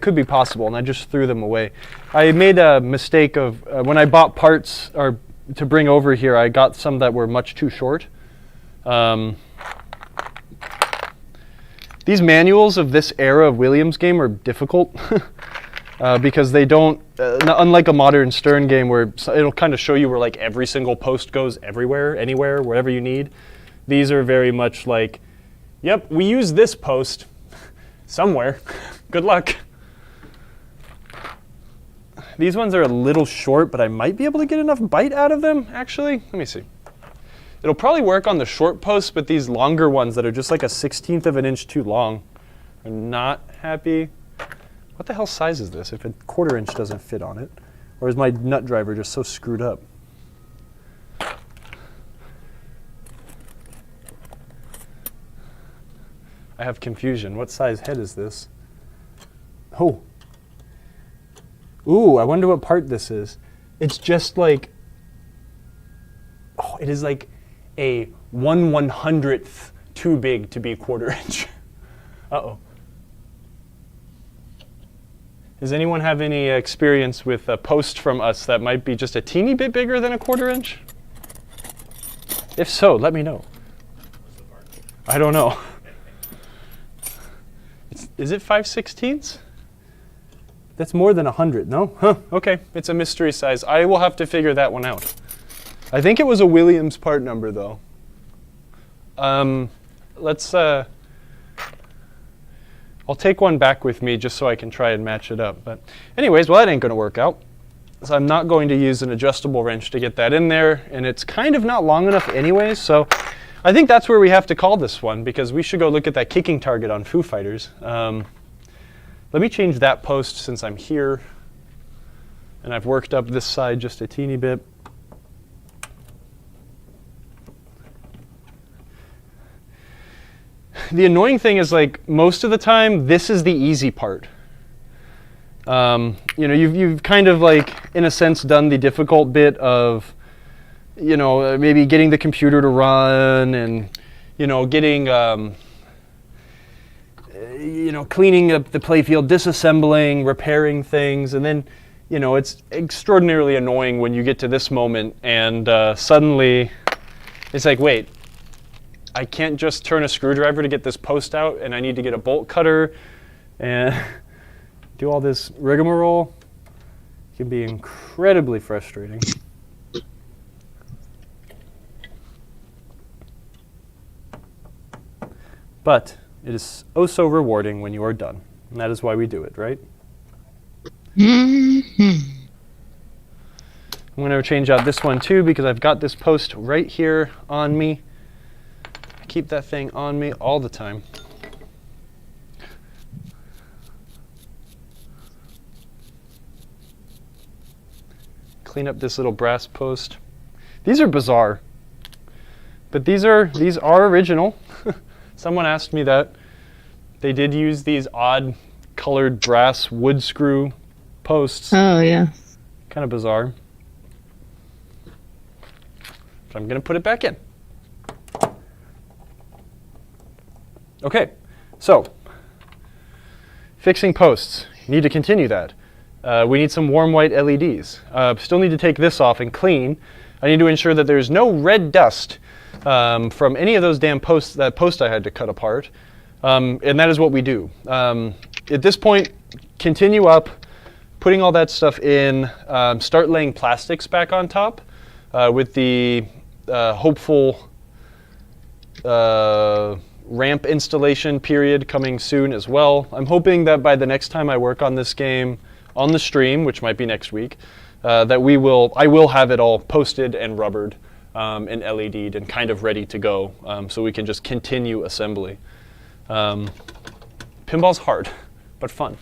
Speaker 2: could be possible, and I just threw them away. I made a mistake of when I bought parts or to bring over here, I got some that were much too short. These manuals of this era of Williams game are difficult because they don't, unlike a modern Stern game where it'll kind of show you where like every single post goes everywhere, anywhere, wherever you need. These are very much like, yep, we use this post somewhere. Good luck. These ones are a little short, but I might be able to get enough bite out of them, actually. Let me see. It'll probably work on the short posts, but these longer ones that are just like a 1/16 of an inch too long are not happy. What the hell size is this if a 1/4 inch doesn't fit on it? Or is my nut driver just so screwed up? I have confusion. What size head is this? Oh. Ooh, I wonder what part this is. It's just like, oh, it is like a 1/100th too big to be 1/4 inch. Uh-oh. Does anyone have any experience with a post from us that might be just a teeny bit bigger than a 1/4 inch? If so, let me know. I don't know. Is it 5/16? That's more than 100, no? Huh, okay, it's a mystery size. I will have to figure that one out. I think it was a Williams part number, though. I'll take one back with me just so I can try and match it up. But anyways, well, that ain't going to work out. So I'm not going to use an adjustable wrench to get that in there, and it's kind of not long enough anyways, so I think that's where we have to call this one, because we should go look at that kicking target on Foo Fighters. Let me change that post since I'm here, and I've worked up this side just a teeny bit. The annoying thing is, like, most of the time, this is the easy part. You know, you've kind of, like, in a sense, done the difficult bit of, you know, maybe getting the computer to run and, you know, getting, you know, cleaning up the playfield, disassembling, repairing things, and then, you know, it's extraordinarily annoying when you get to this moment and suddenly it's like, wait, I can't just turn a screwdriver to get this post out, and I need to get a bolt cutter and do all this rigmarole. It can be incredibly frustrating. But it is oh so rewarding when you are done. And that is why we do it, right?
Speaker 1: Mm-hmm.
Speaker 2: I'm going to change out this one too, because I've got this post right here on me. I keep that thing on me all the time. Clean up this little brass post. These are bizarre, but these are original. Someone asked me that. They did use these odd colored brass wood screw posts.
Speaker 1: Oh, yeah.
Speaker 2: Kind of bizarre. So I'm going to put it back in. Okay, so fixing posts. Need to continue that. We need some warm white LEDs. Still need to take this off and clean. I need to ensure that there's no red dust from any of those damn posts, that post I had to cut apart. And that is what we do. At this point, continue up, putting all that stuff in, start laying plastics back on top with the hopeful ramp installation period coming soon as well. I'm hoping that by the next time I work on this game on the stream, which might be next week, that I will have it all posted and rubbered and LED'd and kind of ready to go, so we can just continue assembly. Pinball's hard, but fun.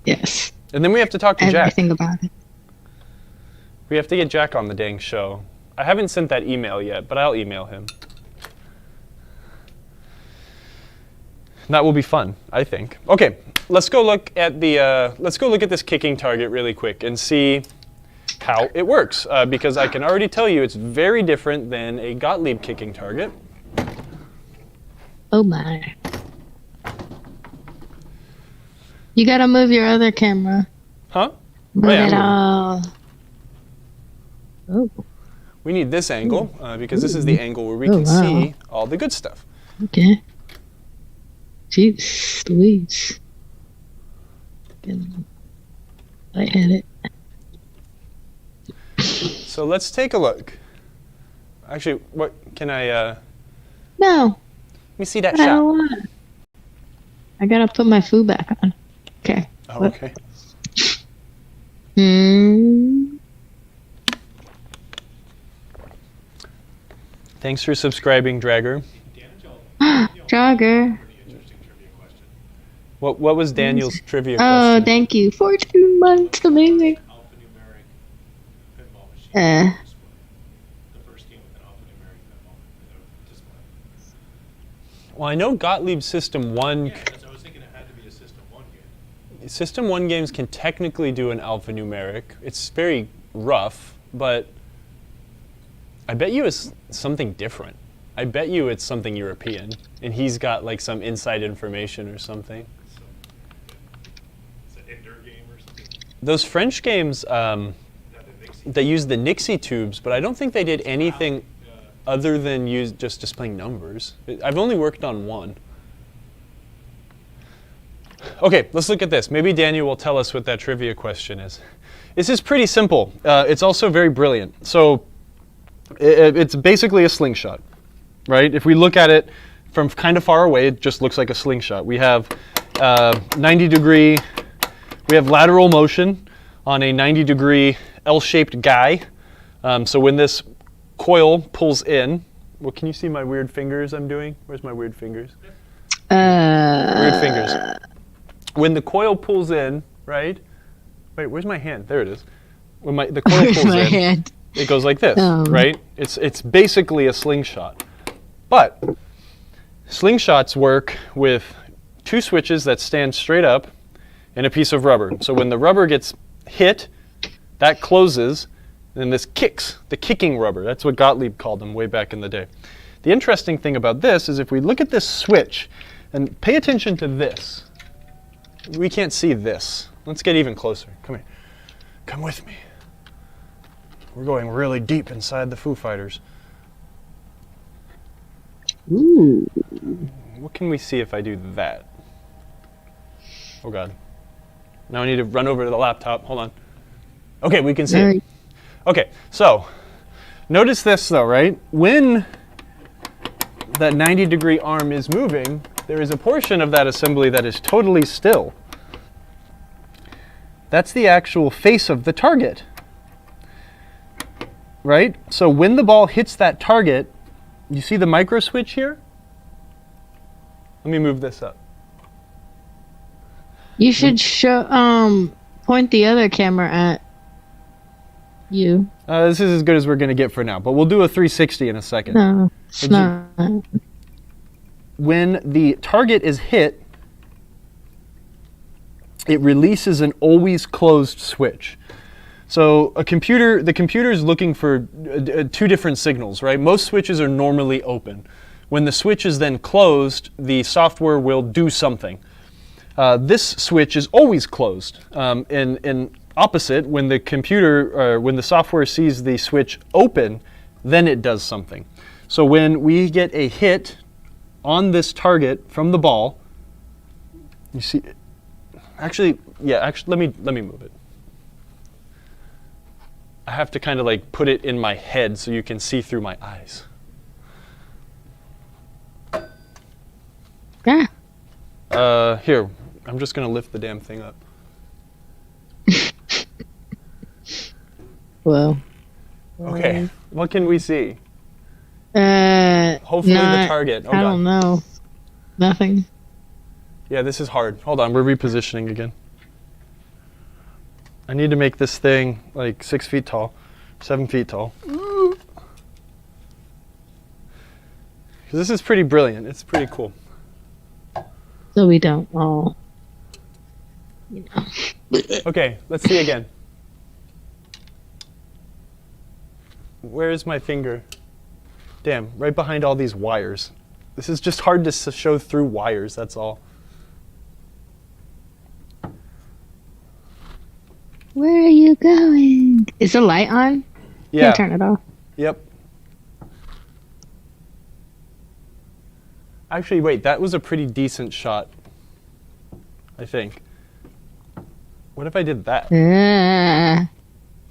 Speaker 1: Yes.
Speaker 2: And then we have to talk to Jack.
Speaker 1: Everything about it.
Speaker 2: We have to get Jack on the dang show. I haven't sent that email yet, but I'll email him. That will be fun, I think. Okay, let's go look at this kicking target really quick and see how it works, because I can already tell you it's very different than a Gottlieb kicking target.
Speaker 1: Oh my. You gotta move your other camera.
Speaker 2: Huh?
Speaker 1: Move
Speaker 2: yeah,
Speaker 1: it all. Oh.
Speaker 2: We need this angle, because this is the angle where we can see all the good stuff.
Speaker 1: Okay. Jeez Louise. I had it.
Speaker 2: So let's take a look. Actually, what can I?
Speaker 1: No.
Speaker 2: Let me see that
Speaker 1: I
Speaker 2: shot.
Speaker 1: don't want. I gotta put my food back on. Okay.
Speaker 2: Oh, okay. Thanks for subscribing, Dragger.
Speaker 1: Jogger.
Speaker 2: What was Daniel's trivia
Speaker 1: Oh,
Speaker 2: question?
Speaker 1: thank you. 14 months, amazing.
Speaker 4: Alphanumeric pinball machine. The first game with an alphanumeric pinball display.
Speaker 2: Well, I know Gottlieb System 1.
Speaker 4: Yeah, I was thinking it had to be a System 1 game.
Speaker 2: System 1 games can technically do an alphanumeric. It's very rough, but I bet you it's something different. I bet you it's something European, and he's got like some inside information or something.
Speaker 4: So, it's an indoor game or something.
Speaker 2: Those French games, they use the Nixie tubes, but I don't think they did anything other than use just displaying numbers. I've only worked on one. Okay, let's look at this. Maybe Daniel will tell us what that trivia question is. This is pretty simple. It's also very brilliant. So it's basically a slingshot, right? If we look at it from kind of far away, it just looks like a slingshot. We have 90-degree, we have lateral motion on a 90-degree L-shaped guy. So when this coil pulls in, well, can you see my weird fingers I'm doing? Where's my weird fingers? Weird fingers. When the coil pulls in, right? Wait, where's my hand? There it is. When the coil pulls
Speaker 1: my
Speaker 2: in,
Speaker 1: hand.
Speaker 2: it goes like this, right? It's basically a slingshot. But slingshots work with two switches that stand straight up and a piece of rubber. So when the rubber gets hit, that closes, and this kicks, the kicking rubber. That's what Gottlieb called them way back in the day. The interesting thing about this is if we look at this switch and pay attention to this, we can't see this. Let's get even closer. Come here. Come with me. We're going really deep inside the Foo Fighters.
Speaker 1: Ooh.
Speaker 2: What can we see if I do that? Oh God. Now I need to run over to the laptop. Hold on. Okay, we can see it. Okay, so notice this though, right? When that 90-degree arm is moving, there is a portion of that assembly that is totally still. That's the actual face of the target, right? So when the ball hits that target, you see the micro switch here? Let me move this up.
Speaker 1: You should show point the other camera at you.
Speaker 2: This is as good as we're going to get for now, but we'll do a 360 in a second.
Speaker 1: No, it's not.
Speaker 2: When the target is hit, it releases an always closed switch. So the computer is looking for two different signals, right? Most switches are normally open. When the switch is then closed, the software will do something. This switch is always closed. And opposite, when the software sees the switch open, then it does something. So when we get a hit on this target from the ball, you see, let me move it. I have to kind of like put it in my head so you can see through my eyes.
Speaker 1: Yeah.
Speaker 2: Here, I'm just gonna lift the damn thing up.
Speaker 1: Well.
Speaker 2: Okay, what can we see?
Speaker 1: Hopefully
Speaker 2: the target. Oh,
Speaker 1: I don't know. Nothing.
Speaker 2: Yeah, this is hard. Hold on, we're repositioning again. I need to make this thing like 6 feet tall, 7 feet tall. Because this is pretty brilliant. It's pretty cool.
Speaker 1: So we don't all,
Speaker 2: Okay, let's see again. Where is my finger? Damn, right behind all these wires. This is just hard to show through wires, that's all.
Speaker 1: Where are you going? Is the light on?
Speaker 2: Yeah.
Speaker 1: Can you turn it off?
Speaker 2: Yep. Actually, wait, that was a pretty decent shot, I think. What if I did that?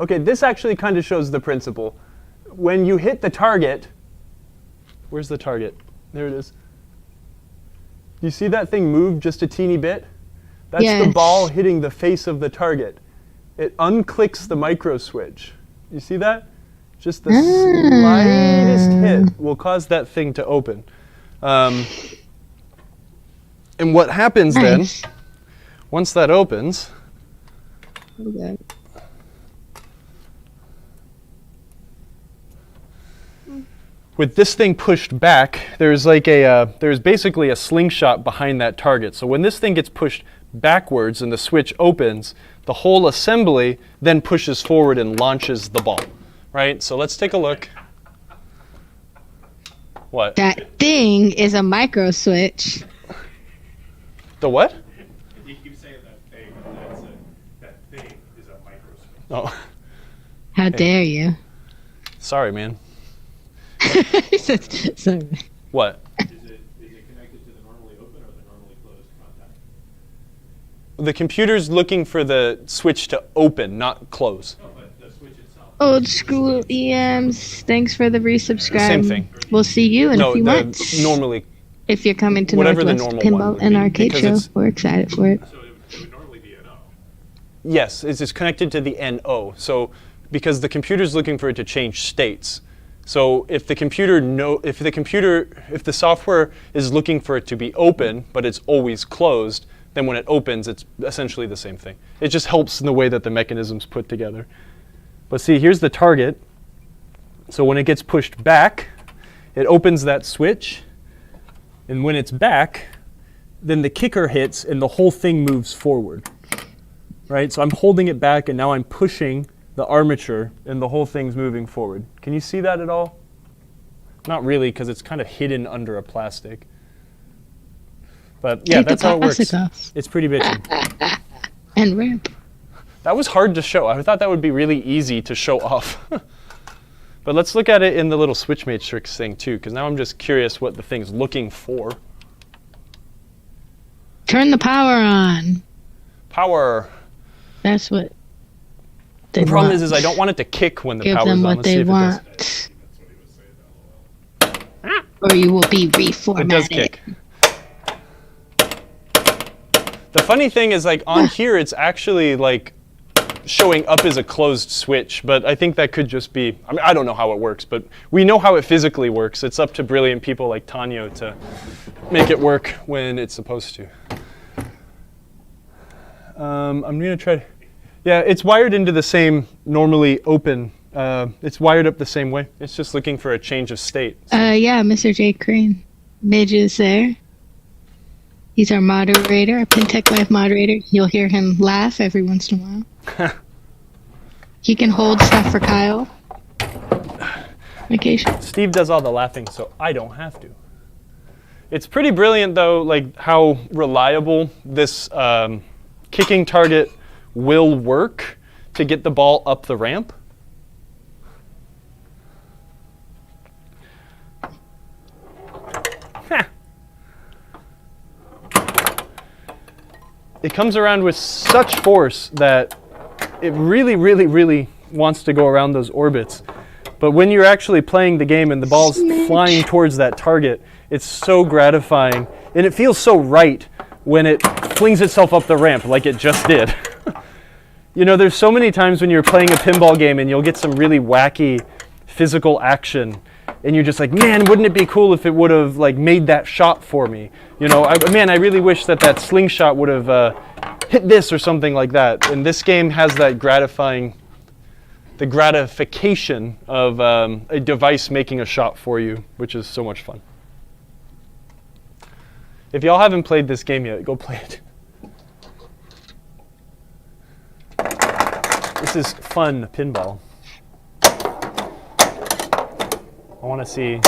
Speaker 2: Okay, this actually kind of shows the principle. When you hit the target, where's the target? There it is. You see that thing move just a teeny bit? That's the ball hitting the face of the target. It unclicks the micro switch. You see that? Just the slightest hit will cause that thing to open. And what happens
Speaker 1: Nice.
Speaker 2: then, once that opens,
Speaker 1: Okay.
Speaker 2: with this thing pushed back, there's like there's basically a slingshot behind that target. So when this thing gets pushed backwards and the switch opens, the whole assembly then pushes forward and launches the ball, right? So let's take a look. What?
Speaker 1: That thing is a micro switch.
Speaker 2: The what?
Speaker 4: You keep saying that thing, that thing is a micro switch.
Speaker 2: Oh,
Speaker 1: How dare you?
Speaker 2: sorry, man.
Speaker 1: He says, sorry.
Speaker 2: What?
Speaker 4: Is it connected to the normally open or the normally closed contact?
Speaker 2: The computer's looking for the switch to open, not close.
Speaker 4: No, but the switch itself.
Speaker 1: Old school EMs. Thanks for the resubscribe.
Speaker 2: Same thing.
Speaker 1: We'll see you in a few months.
Speaker 2: Normally,
Speaker 1: If you're coming to
Speaker 2: whatever the
Speaker 1: Northwest
Speaker 2: normal one
Speaker 1: Pinball
Speaker 2: would
Speaker 1: and
Speaker 2: be,
Speaker 1: Arcade
Speaker 2: because
Speaker 1: Show,
Speaker 2: it's-
Speaker 1: we're excited for it.
Speaker 4: So it would normally be an O.
Speaker 2: yes, it's connected to the NO. So because the computer's looking for it to change states. So if the software is looking for it to be open, but it's always closed, then when it opens, it's essentially the same thing. It just helps in the way that the mechanism's put together. But see, here's the target. So when it gets pushed back, it opens that switch. And when it's back, then the kicker hits and the whole thing moves forward. Right? So I'm holding it back and now I'm pushing the armature and the whole thing's moving forward. Can you see that at all? Not really, because it's kind of hidden under a plastic. But yeah,
Speaker 1: Take the
Speaker 2: that's how it works.
Speaker 1: plastic off.
Speaker 2: It's pretty bitchy.
Speaker 1: And rip.
Speaker 2: That was hard to show. I thought that would be really easy to show off. But let's look at it in the little switch matrix thing too, because now I'm just curious what the thing's looking for.
Speaker 1: Turn the power on.
Speaker 2: Power.
Speaker 1: That's what they
Speaker 2: The problem
Speaker 1: want.
Speaker 2: is I don't want it to kick when the
Speaker 1: Give
Speaker 2: power's
Speaker 1: them
Speaker 2: on.
Speaker 1: what
Speaker 2: Let's see
Speaker 1: they
Speaker 2: if
Speaker 1: want.
Speaker 4: That's what he was saying.
Speaker 1: Or you will be
Speaker 2: it does. It does
Speaker 1: reformatted.
Speaker 2: kick. The funny thing is, like, on here, it's actually like showing up as a closed switch, but I think that could just be, I mean, I don't know how it works, but we know how it physically works. It's up to brilliant people like Tanyo to make it work when it's supposed to. I'm gonna try. Yeah, it's wired into the same normally open. It's wired up the same way. It's just looking for a change of state.
Speaker 1: Yeah, Mr. J. Crane. Midge is there. He's our moderator, our PinTech Live moderator. You'll hear him laugh every once in a while. He can hold stuff for Kyle. Occasion.
Speaker 2: Steve does all the laughing, so I don't have to. It's pretty brilliant, though, like how reliable this kicking target will work to get the ball up the ramp. It comes around with such force that it really, really, really wants to go around those orbits. But when you're actually playing the game and the ball's flying towards that target, it's so gratifying. And it feels so right when it flings itself up the ramp like it just did. You know, there's so many times when you're playing a pinball game and you'll get some really wacky physical action. And you're just like, man, wouldn't it be cool if it would have like made that shot for me? You know, man, I really wish that that slingshot would have hit this or something like that. And this game has that the gratification of a device making a shot for you, which is so much fun. If y'all haven't played this game yet, go play it. This is fun pinball. I want to see.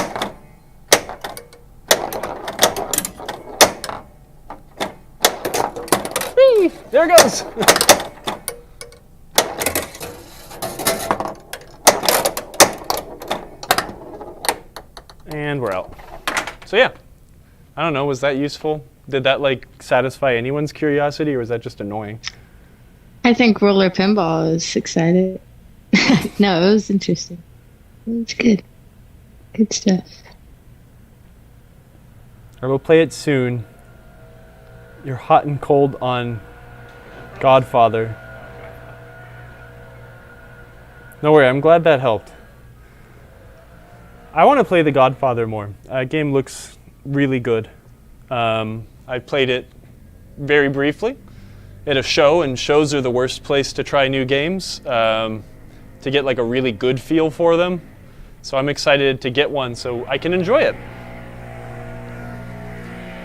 Speaker 2: Whee! There it goes. And we're out. So yeah, I don't know. Was that useful? Did that like satisfy anyone's curiosity, or was that just annoying?
Speaker 1: I think Roller Pinball is excited. No, it was interesting. It was good. Good stuff.
Speaker 2: I will play it soon. You're hot and cold on Godfather. No worry, I'm glad that helped. I want to play The Godfather more. Game looks really good. I played it very briefly at a show, and shows are the worst place to try new games to get like a really good feel for them. So I'm excited to get one so I can enjoy it.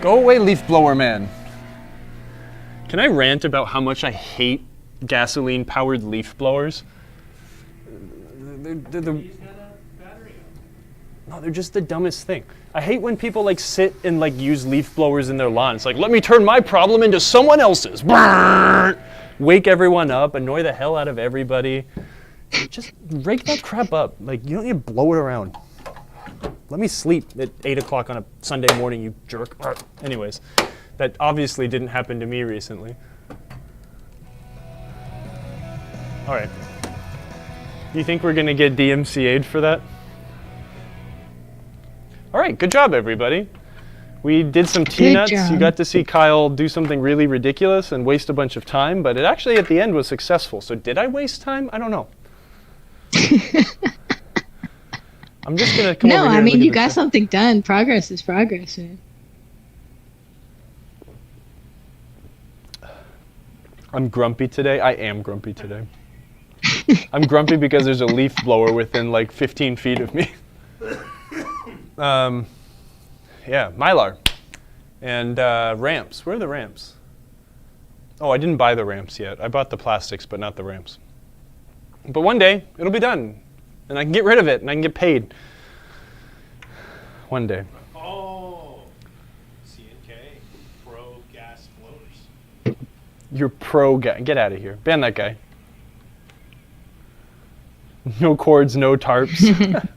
Speaker 2: Go away, leaf blower man. Can I rant about how much I hate gasoline-powered leaf blowers? No, they're just the dumbest thing. I hate when people like sit and like use leaf blowers in their lawn. It's like, let me turn my problem into someone else's. Brrr! Wake everyone up, annoy the hell out of everybody. Just rake that crap up. Like, you don't need to blow it around. Let me sleep at 8 o'clock on a Sunday morning, you jerk. Anyways, that obviously didn't happen to me recently. All right. You think we're gonna get DMCA'd for that? All right, good job, everybody. We did some T-nuts. You got to see Kyle do something really ridiculous and waste a bunch of time, but it actually at the end was successful. So did I waste time? I don't know. I'm just gonna come over here.
Speaker 1: No, I
Speaker 2: and
Speaker 1: mean,
Speaker 2: look
Speaker 1: you
Speaker 2: at
Speaker 1: got
Speaker 2: the
Speaker 1: something done. Progress is progress, man.
Speaker 2: I'm grumpy today. I am grumpy today. I'm grumpy because there's a leaf blower within like 15 feet of me. Yeah, Mylar. And ramps. Where are the ramps? Oh, I didn't buy the ramps yet. I bought the plastics, but not the ramps. But one day, it'll be done. And I can get rid of it, and I can get paid. One day.
Speaker 4: Oh, C&K, pro gas blowers.
Speaker 2: You're pro guy. Get out of here. Ban that guy. No cords, no tarps.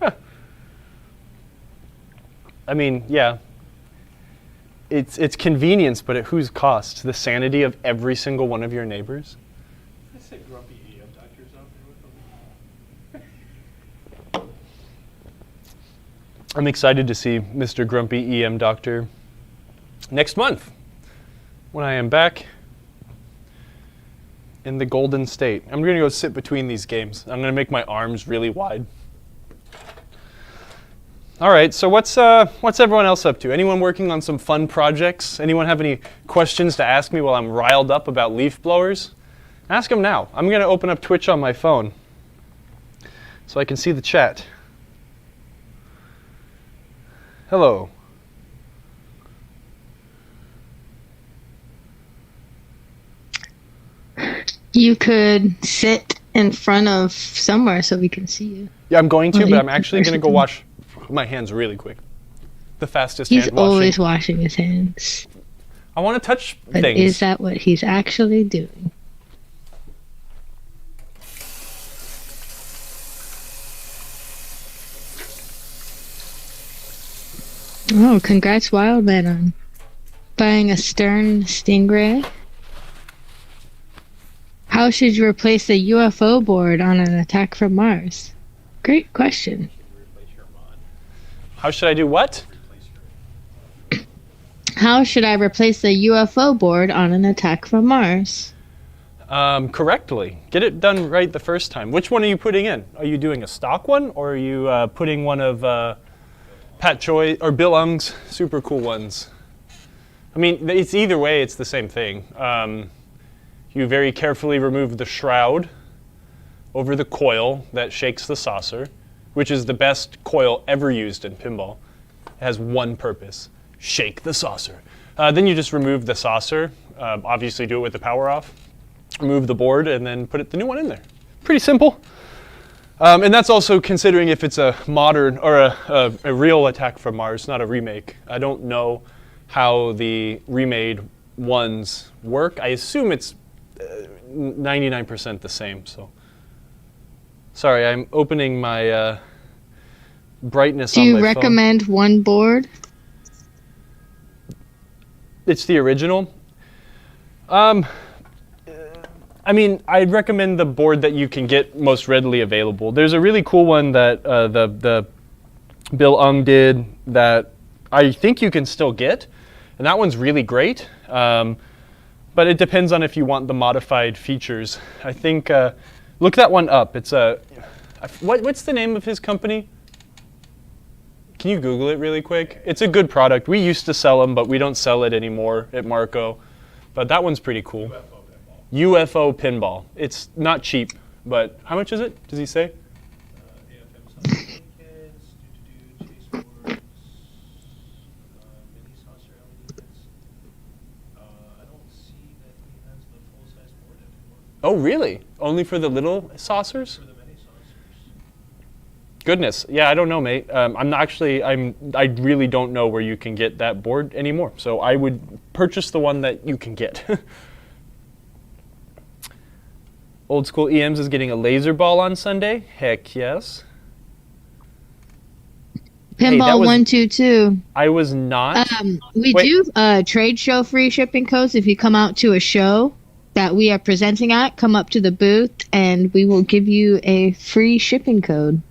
Speaker 2: I mean, yeah. It's convenience, but at whose cost? The sanity of every single one of your neighbors?
Speaker 4: I said grumpy EM doctors out there with them.
Speaker 2: I'm excited to see Mr. Grumpy EM Doctor next month when I am back in the Golden State. I'm going to go sit between these games. I'm going to make my arms really wide. All right, so what's everyone else up to? Anyone working on some fun projects? Anyone have any questions to ask me while I'm riled up about leaf blowers? Ask them now. I'm going to open up Twitch on my phone so I can see the chat. Hello.
Speaker 1: You could sit in front of somewhere so we can see you.
Speaker 2: Yeah, I'm going to,
Speaker 1: Well,
Speaker 2: but
Speaker 1: you
Speaker 2: I'm actually going to go wash my hands really quick. The fastest
Speaker 1: He's
Speaker 2: hand washing.
Speaker 1: always washing his hands.
Speaker 2: I want to touch
Speaker 1: But
Speaker 2: things.
Speaker 1: is that what he's actually doing? Oh, congrats, Wildman, on buying a Stern Stingray. How should you replace the UFO board on an attack from Mars? Great question.
Speaker 2: How should I do what?
Speaker 1: How should I replace the UFO board on an attack from Mars?
Speaker 2: Correctly. Get it done right the first time. Which one are you putting in? Are you doing a stock one, or are you putting one of Pat Choi or Bill Ung's super cool ones? I mean, it's either way, it's the same thing. You very carefully remove the shroud over the coil that shakes the saucer, which is the best coil ever used in pinball. It has one purpose: shake the saucer. Then you just remove the saucer. Obviously, do it with the power off. Remove the board and then put the new one in there. Pretty simple. And that's also considering if it's a modern or a real attack from Mars, not a remake. I don't know how the remade ones work. I assume it's 99% the same. So, sorry, I'm opening my brightness on my phone.
Speaker 1: Do you recommend one board?
Speaker 2: It's the original. I mean, I'd recommend the board that you can get most readily available. There's a really cool one that the Bill Ung did that I think you can still get, and that one's really great. But it depends on if you want the modified features. I think look that one up. It's a what's the name of his company? Can you Google it really quick? It's a good product. We used to sell them, but we don't sell it anymore at Marco. But that one's pretty cool. UFO Pinball. It's not cheap, but how much is it? Does he say?
Speaker 4: AFM something kits, chase boards, mini saucer LEDs. I don't see that he has the full-size board anymore
Speaker 2: Oh, really? Only for the little saucers?
Speaker 4: for the mini saucers.
Speaker 2: Goodness. Yeah, I don't know, mate. I really don't know where you can get that board anymore. So I would purchase the one that you can get. Old School EMs is getting a laser ball on Sunday. Heck yes. Hey, that
Speaker 1: Pinball
Speaker 2: was-
Speaker 1: 122.
Speaker 2: I was not.
Speaker 1: We
Speaker 2: Wait.
Speaker 1: do trade show free shipping codes if you come out to a show that we are presenting at. Come up to the booth and we will give you a free shipping code.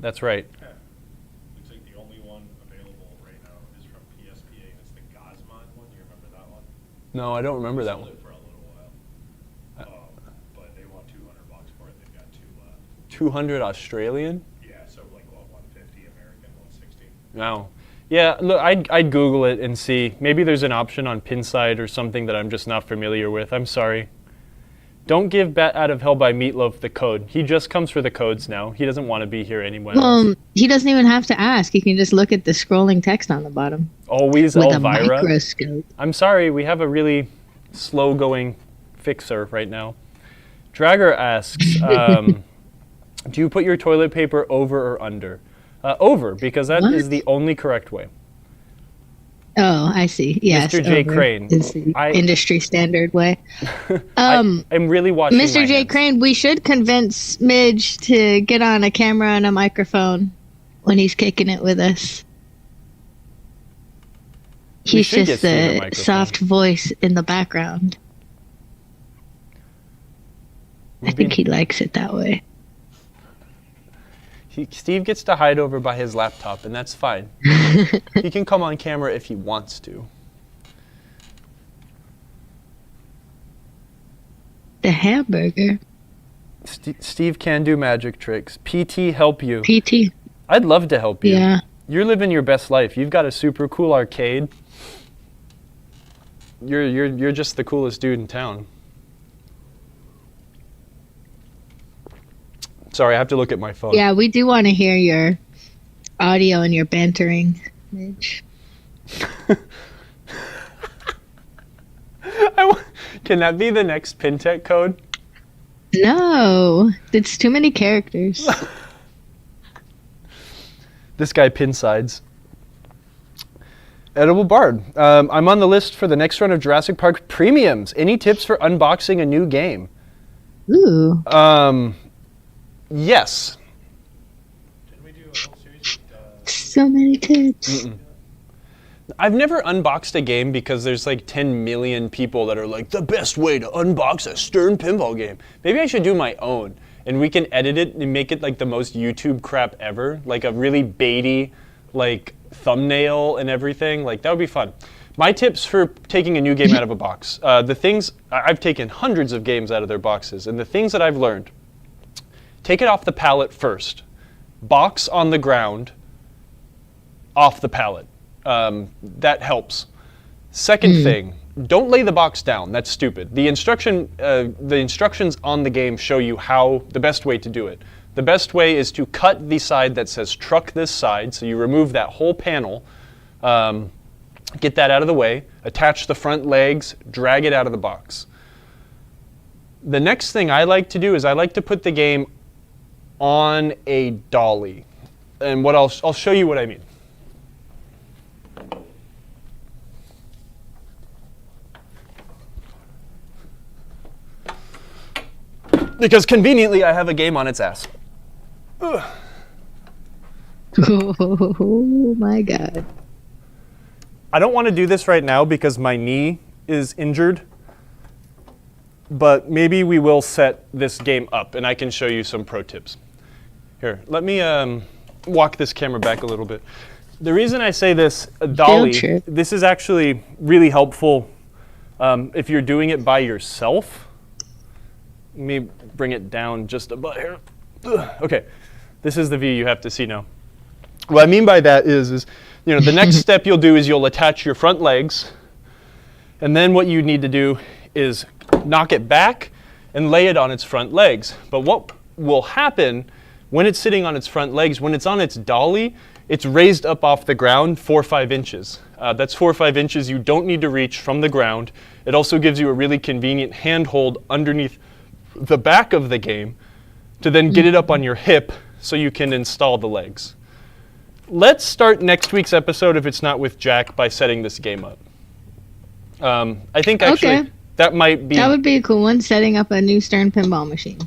Speaker 2: That's right.
Speaker 4: Looks like the only one available right now is from PSPA, and it's the Gosmon one. Do you remember that one?
Speaker 2: No, I don't remember that
Speaker 4: Sold
Speaker 2: one.
Speaker 4: it for a little while. But they want $200 for it. They've got two left.
Speaker 2: 200 Australian?
Speaker 4: Yeah, so like what, 150 American, 160.
Speaker 2: No. Yeah, look, I'd Google it and see. Maybe there's an option on Pinside or something that I'm just not familiar with. I'm sorry. Don't give Bat Out of Hell by Meatloaf the code. He just comes for the codes now. He doesn't want to be here anyway.
Speaker 1: He doesn't even have to ask. He can just look at the scrolling text on the bottom
Speaker 2: Always
Speaker 1: with a
Speaker 2: Elvira.
Speaker 1: microscope.
Speaker 2: I'm sorry, we have a really slow-going fixer right now. Dragger asks, do you put your toilet paper over or under? Over, because that is
Speaker 1: What?
Speaker 2: the only correct way.
Speaker 1: Oh, I see. Yes,
Speaker 2: Mr. J.
Speaker 1: over
Speaker 2: Crane,
Speaker 1: is the
Speaker 2: I-
Speaker 1: industry standard way.
Speaker 2: I'm really watching
Speaker 1: Mr.
Speaker 2: my
Speaker 1: J.
Speaker 2: hands.
Speaker 1: Crane, we should convince Midge to get on a camera and a microphone when he's kicking it with us.
Speaker 2: We
Speaker 1: He's
Speaker 2: should
Speaker 1: just
Speaker 2: get Steve a
Speaker 1: the
Speaker 2: microphone.
Speaker 1: soft voice in the background. I think he likes it that way.
Speaker 2: Steve gets to hide over by his laptop, and that's fine. He can come on camera if he wants to.
Speaker 1: The hamburger.
Speaker 2: Steve can do magic tricks. PT help you.
Speaker 1: PT.
Speaker 2: I'd love to help you.
Speaker 1: Yeah.
Speaker 2: You're living your best life. You've got a super cool arcade. You're just the coolest dude in town. Sorry, I have to look at my phone.
Speaker 1: Yeah, we do want to hear your audio and your bantering, Midge.
Speaker 2: Can that be the next PinTech code?
Speaker 1: No, it's too many characters.
Speaker 2: This guy pinsides. Edible Bard. I'm on the list for the next run of Jurassic Park premiums. Any tips for unboxing a new game?
Speaker 1: Ooh.
Speaker 2: Yes.
Speaker 4: Didn't we do a whole series with
Speaker 1: So many tips.
Speaker 2: I've never unboxed a game because there's like 10 million people that are like, the best way to unbox a Stern pinball game. Maybe I should do my own, and we can edit it and make it like the most YouTube crap ever, like a really baity like thumbnail and everything. Like that would be fun. My tips for taking a new game out of a box. The things, I've taken hundreds of games out of their boxes, and the things that I've learned, take it off the pallet first. Box on the ground, off the pallet. That helps. Second thing, don't lay the box down. That's stupid. The instructions on the game show you how the best way to do it. The best way is to cut the side that says truck this side, so you remove that whole panel, get that out of the way, attach the front legs, drag it out of the box. The next thing I like to do is I like to put the game on a dolly. And what I'll show you what I mean. Because conveniently I have a game on its ass. Ugh.
Speaker 1: Oh my god.
Speaker 2: I don't want to do this right now because my knee is injured, but maybe we will set this game up and I can show you some pro tips. Here, let me walk this camera back a little bit. The reason I say this, dolly,
Speaker 1: trip.
Speaker 2: this is actually really helpful if you're doing it by yourself. Let me bring it down just a bit here. Ugh. Okay, this is the view you have to see now. What I mean by that is the next step you'll do is you'll attach your front legs, and then what you need to do is knock it back and lay it on its front legs. But what will happen when it's sitting on its front legs, when it's on its dolly, it's raised up off the ground 4 or 5 inches. That's 4 or 5 inches you don't need to reach from the ground. It also gives you a really convenient handhold underneath the back of the game to then get it up on your hip so you can install the legs. Let's start next week's episode, if it's not with Jack, by setting this game up. I think actually that might be...
Speaker 1: That would be a cool one, setting up a new Stern pinball machine.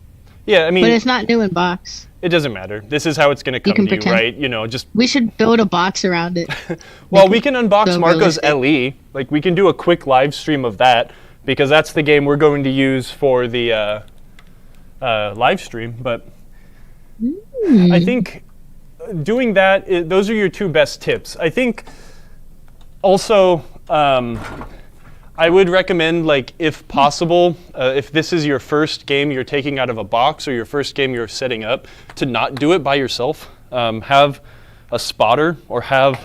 Speaker 2: Yeah, I mean...
Speaker 1: But it's not new in box.
Speaker 2: It doesn't matter. This is how it's going to come to you, right? Just...
Speaker 1: We should build a box around it.
Speaker 2: Well, we can unbox Marco's LE. Like, we can do a quick live stream of that, because that's the game we're going to use for the live stream. But I think doing that, those are your 2 best tips. I think also... I would recommend, like, if possible, if this is your first game you're taking out of a box or your first game you're setting up, to not do it by yourself. Have a spotter or have a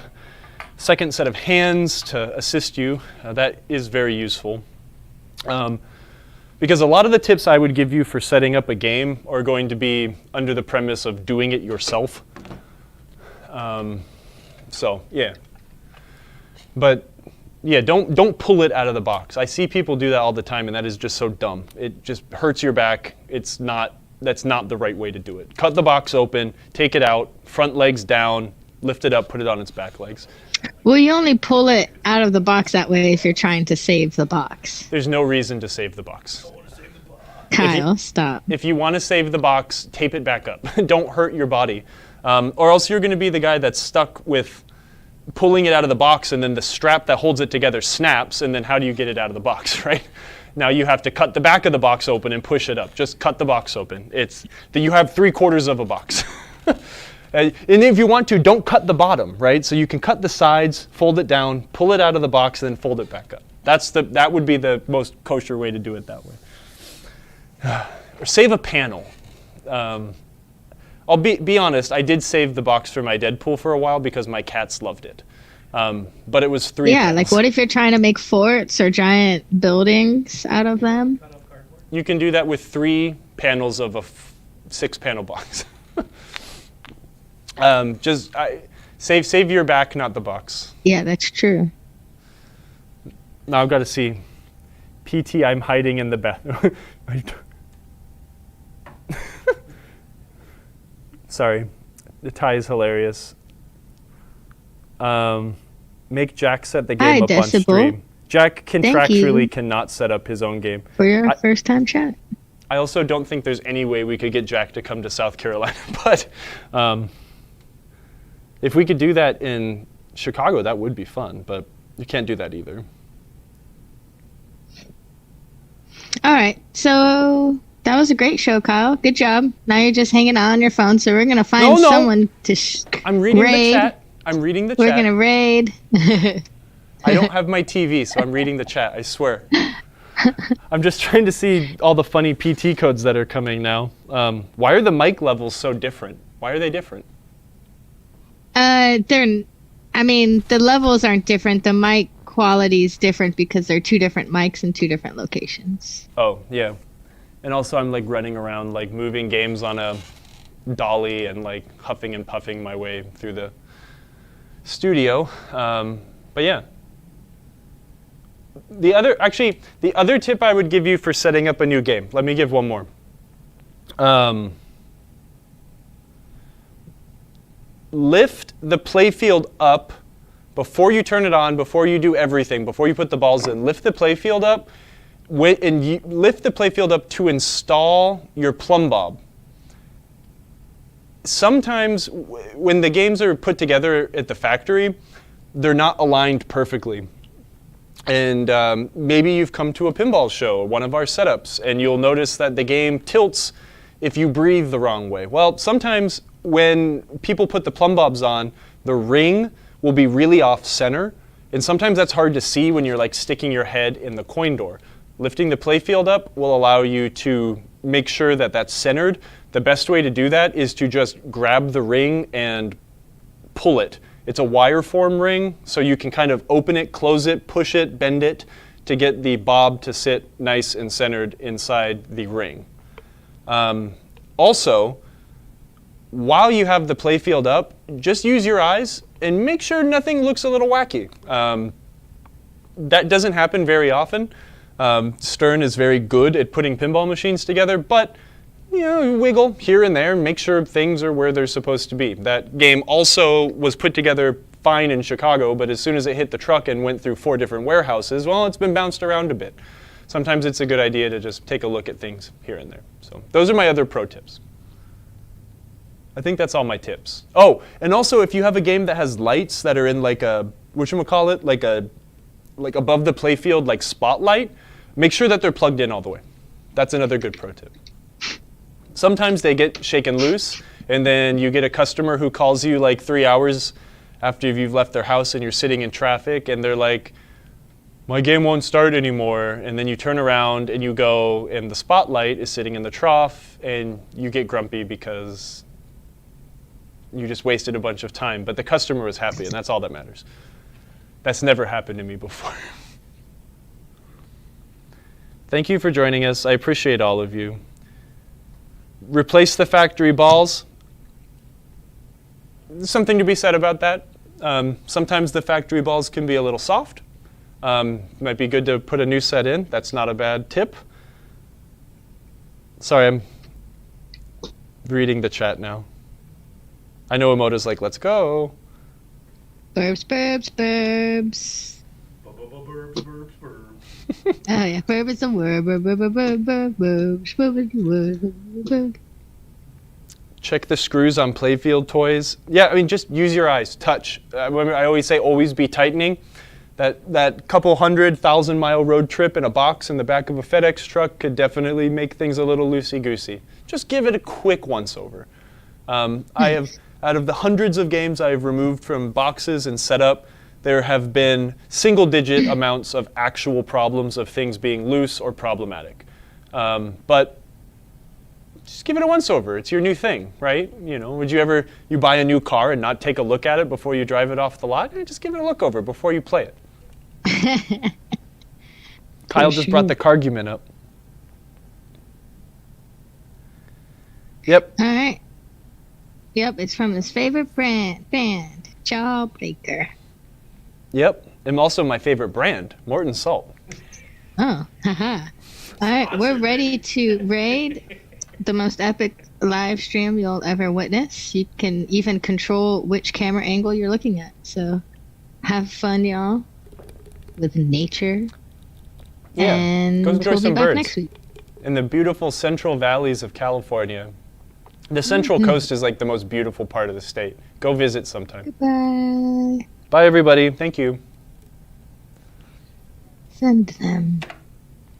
Speaker 2: second set of hands to assist you. That is very useful. Because a lot of the tips I would give you for setting up a game are going to be under the premise of doing it yourself. So, yeah. But... yeah, don't pull it out of the box. I see people do that all the time, and that is just so dumb. It just hurts your back. That's not the right way to do it. Cut the box open, take it out, front legs down, lift it up, put it on its back legs.
Speaker 1: Well, you only pull it out of the box that way if you're trying to save the box.
Speaker 2: There's no reason to save the box.
Speaker 1: Kyle, stop.
Speaker 2: If you want to save the box, tape it back up. Don't hurt your body. Or else you're going to be the guy that's stuck with pulling it out of the box, and then the strap that holds it together snaps, and then how do you get it out of the box, right? Now you have to cut the back of the box open and push it up. Just cut the box open. It's that you have 3/4 of a box. And if you want to, don't cut the bottom, right? So you can cut the sides, fold it down, pull it out of the box, and then fold it back up. That would be the most kosher way to do it that way. Or save a panel. I'll be honest, I did save the box for my Deadpool for a while because my cats loved it. But it was 3 panels.
Speaker 1: Like what if you're trying to make forts or giant buildings out of them?
Speaker 2: You can do that with 3 panels of a 6-panel box. Save your back, not the box.
Speaker 1: Yeah, that's true.
Speaker 2: Now I've got to see. PT, I'm hiding in the bathroom. Sorry, the tie is hilarious. Make Jack set the game up on stream. Jack contractually cannot set up his own game.
Speaker 1: For your first time chat.
Speaker 2: I also don't think there's any way we could get Jack to come to South Carolina, but if we could do that in Chicago, that would be fun, but you can't do that either.
Speaker 1: All right, so that was a great show, Kyle. Good job. Now you're just hanging out on your phone, so we're going to find someone to
Speaker 2: I'm reading the chat. I'm reading the chat.
Speaker 1: We're going to raid.
Speaker 2: I don't have my TV, so I'm reading the chat, I swear. I'm just trying to see all the funny PT codes that are coming now. Why are the mic levels so different? Why are they different?
Speaker 1: The levels aren't different. The mic quality is different because they're 2 different mics in 2 different locations.
Speaker 2: Oh, yeah. And also I'm like running around, like moving games on a dolly and like huffing and puffing my way through the studio. But yeah. The other tip I would give you for setting up a new game. Let me give one more. Lift the playfield up before you turn it on, before you do everything, before you put the balls in. Lift the playfield up, lift the playfield up to install your plumb bob. Sometimes when the games are put together at the factory, they're not aligned perfectly. And maybe you've come to a pinball show, one of our setups, and you'll notice that the game tilts if you breathe the wrong way. Well, sometimes when people put the plumb bobs on, the ring will be really off center, and sometimes that's hard to see when you're like sticking your head in the coin door. Lifting the playfield up will allow you to make sure that that's centered. The best way to do that is to just grab the ring and pull it. It's a wire form ring, so you can kind of open it, close it, push it, bend it to get the bob to sit nice and centered inside the ring. Also, while you have the playfield up, just use your eyes and make sure nothing looks a little wacky. That doesn't happen very often. Stern is very good at putting pinball machines together, but wiggle here and there and make sure things are where they're supposed to be. That game also was put together fine in Chicago, but as soon as it hit the truck and went through 4 different warehouses, well, it's been bounced around a bit. Sometimes it's a good idea to just take a look at things here and there. So those are my other pro tips. I think that's all my tips. Oh, and also if you have a game that has lights that are in like a, whatchamacallit, like above the playfield, like spotlight, make sure that they're plugged in all the way. That's another good pro tip. Sometimes they get shaken loose, and then you get a customer who calls you like 3 hours after you've left their house and you're sitting in traffic, and they're like, my game won't start anymore. And then you turn around and you go, and the spotlight is sitting in the trough, and you get grumpy because you just wasted a bunch of time. But the customer was happy, and that's all that matters. That's never happened to me before. Thank you for joining us. I appreciate all of you. Replace the factory balls. There's something to be said about that. Sometimes the factory balls can be a little soft. Might be good to put a new set in. That's not a bad tip. Sorry, I'm reading the chat now. I know Emota's like, let's go.
Speaker 1: Burbs, burbs, burbs.
Speaker 4: Burbs, burbs, burbs.
Speaker 1: Oh yeah, burb is a word. Burb, burb, burb, burb, burb, burb is a word. Burb.
Speaker 2: Check the screws on playfield toys. Yeah, I mean, just use your eyes, touch. I always say always be tightening. That couple 100,000-mile road trip in a box in the back of a FedEx truck could definitely make things a little loosey-goosey. Just give it a quick once-over. I have, out of the hundreds of games I've removed from boxes and set up, there have been single-digit amounts of actual problems of things being loose or problematic. But just give it a once-over. It's your new thing, right? Would you buy a new car and not take a look at it before you drive it off the lot? Just give it a look over before you play it. Kyle just brought the cargument up. Yep.
Speaker 1: All right. Yep, it's from his favorite band, Jawbreaker.
Speaker 2: Yep. And also my favorite brand, Morton Salt.
Speaker 1: Oh, haha. All right, we're ready to raid the most epic live stream you'll ever witness. You can even control which camera angle you're looking at. So have fun, y'all, with nature.
Speaker 2: Yeah,
Speaker 1: and
Speaker 2: go enjoy
Speaker 1: we'll
Speaker 2: some
Speaker 1: be back
Speaker 2: birds.
Speaker 1: next week.
Speaker 2: In the beautiful central valleys of California. The Central Coast is like the most beautiful part of the state. Go visit sometime.
Speaker 1: Goodbye.
Speaker 2: Bye, everybody. Thank you.
Speaker 1: Send them.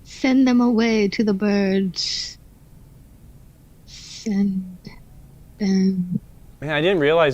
Speaker 1: Send them away to the birds. Send them.
Speaker 2: Man, I didn't realize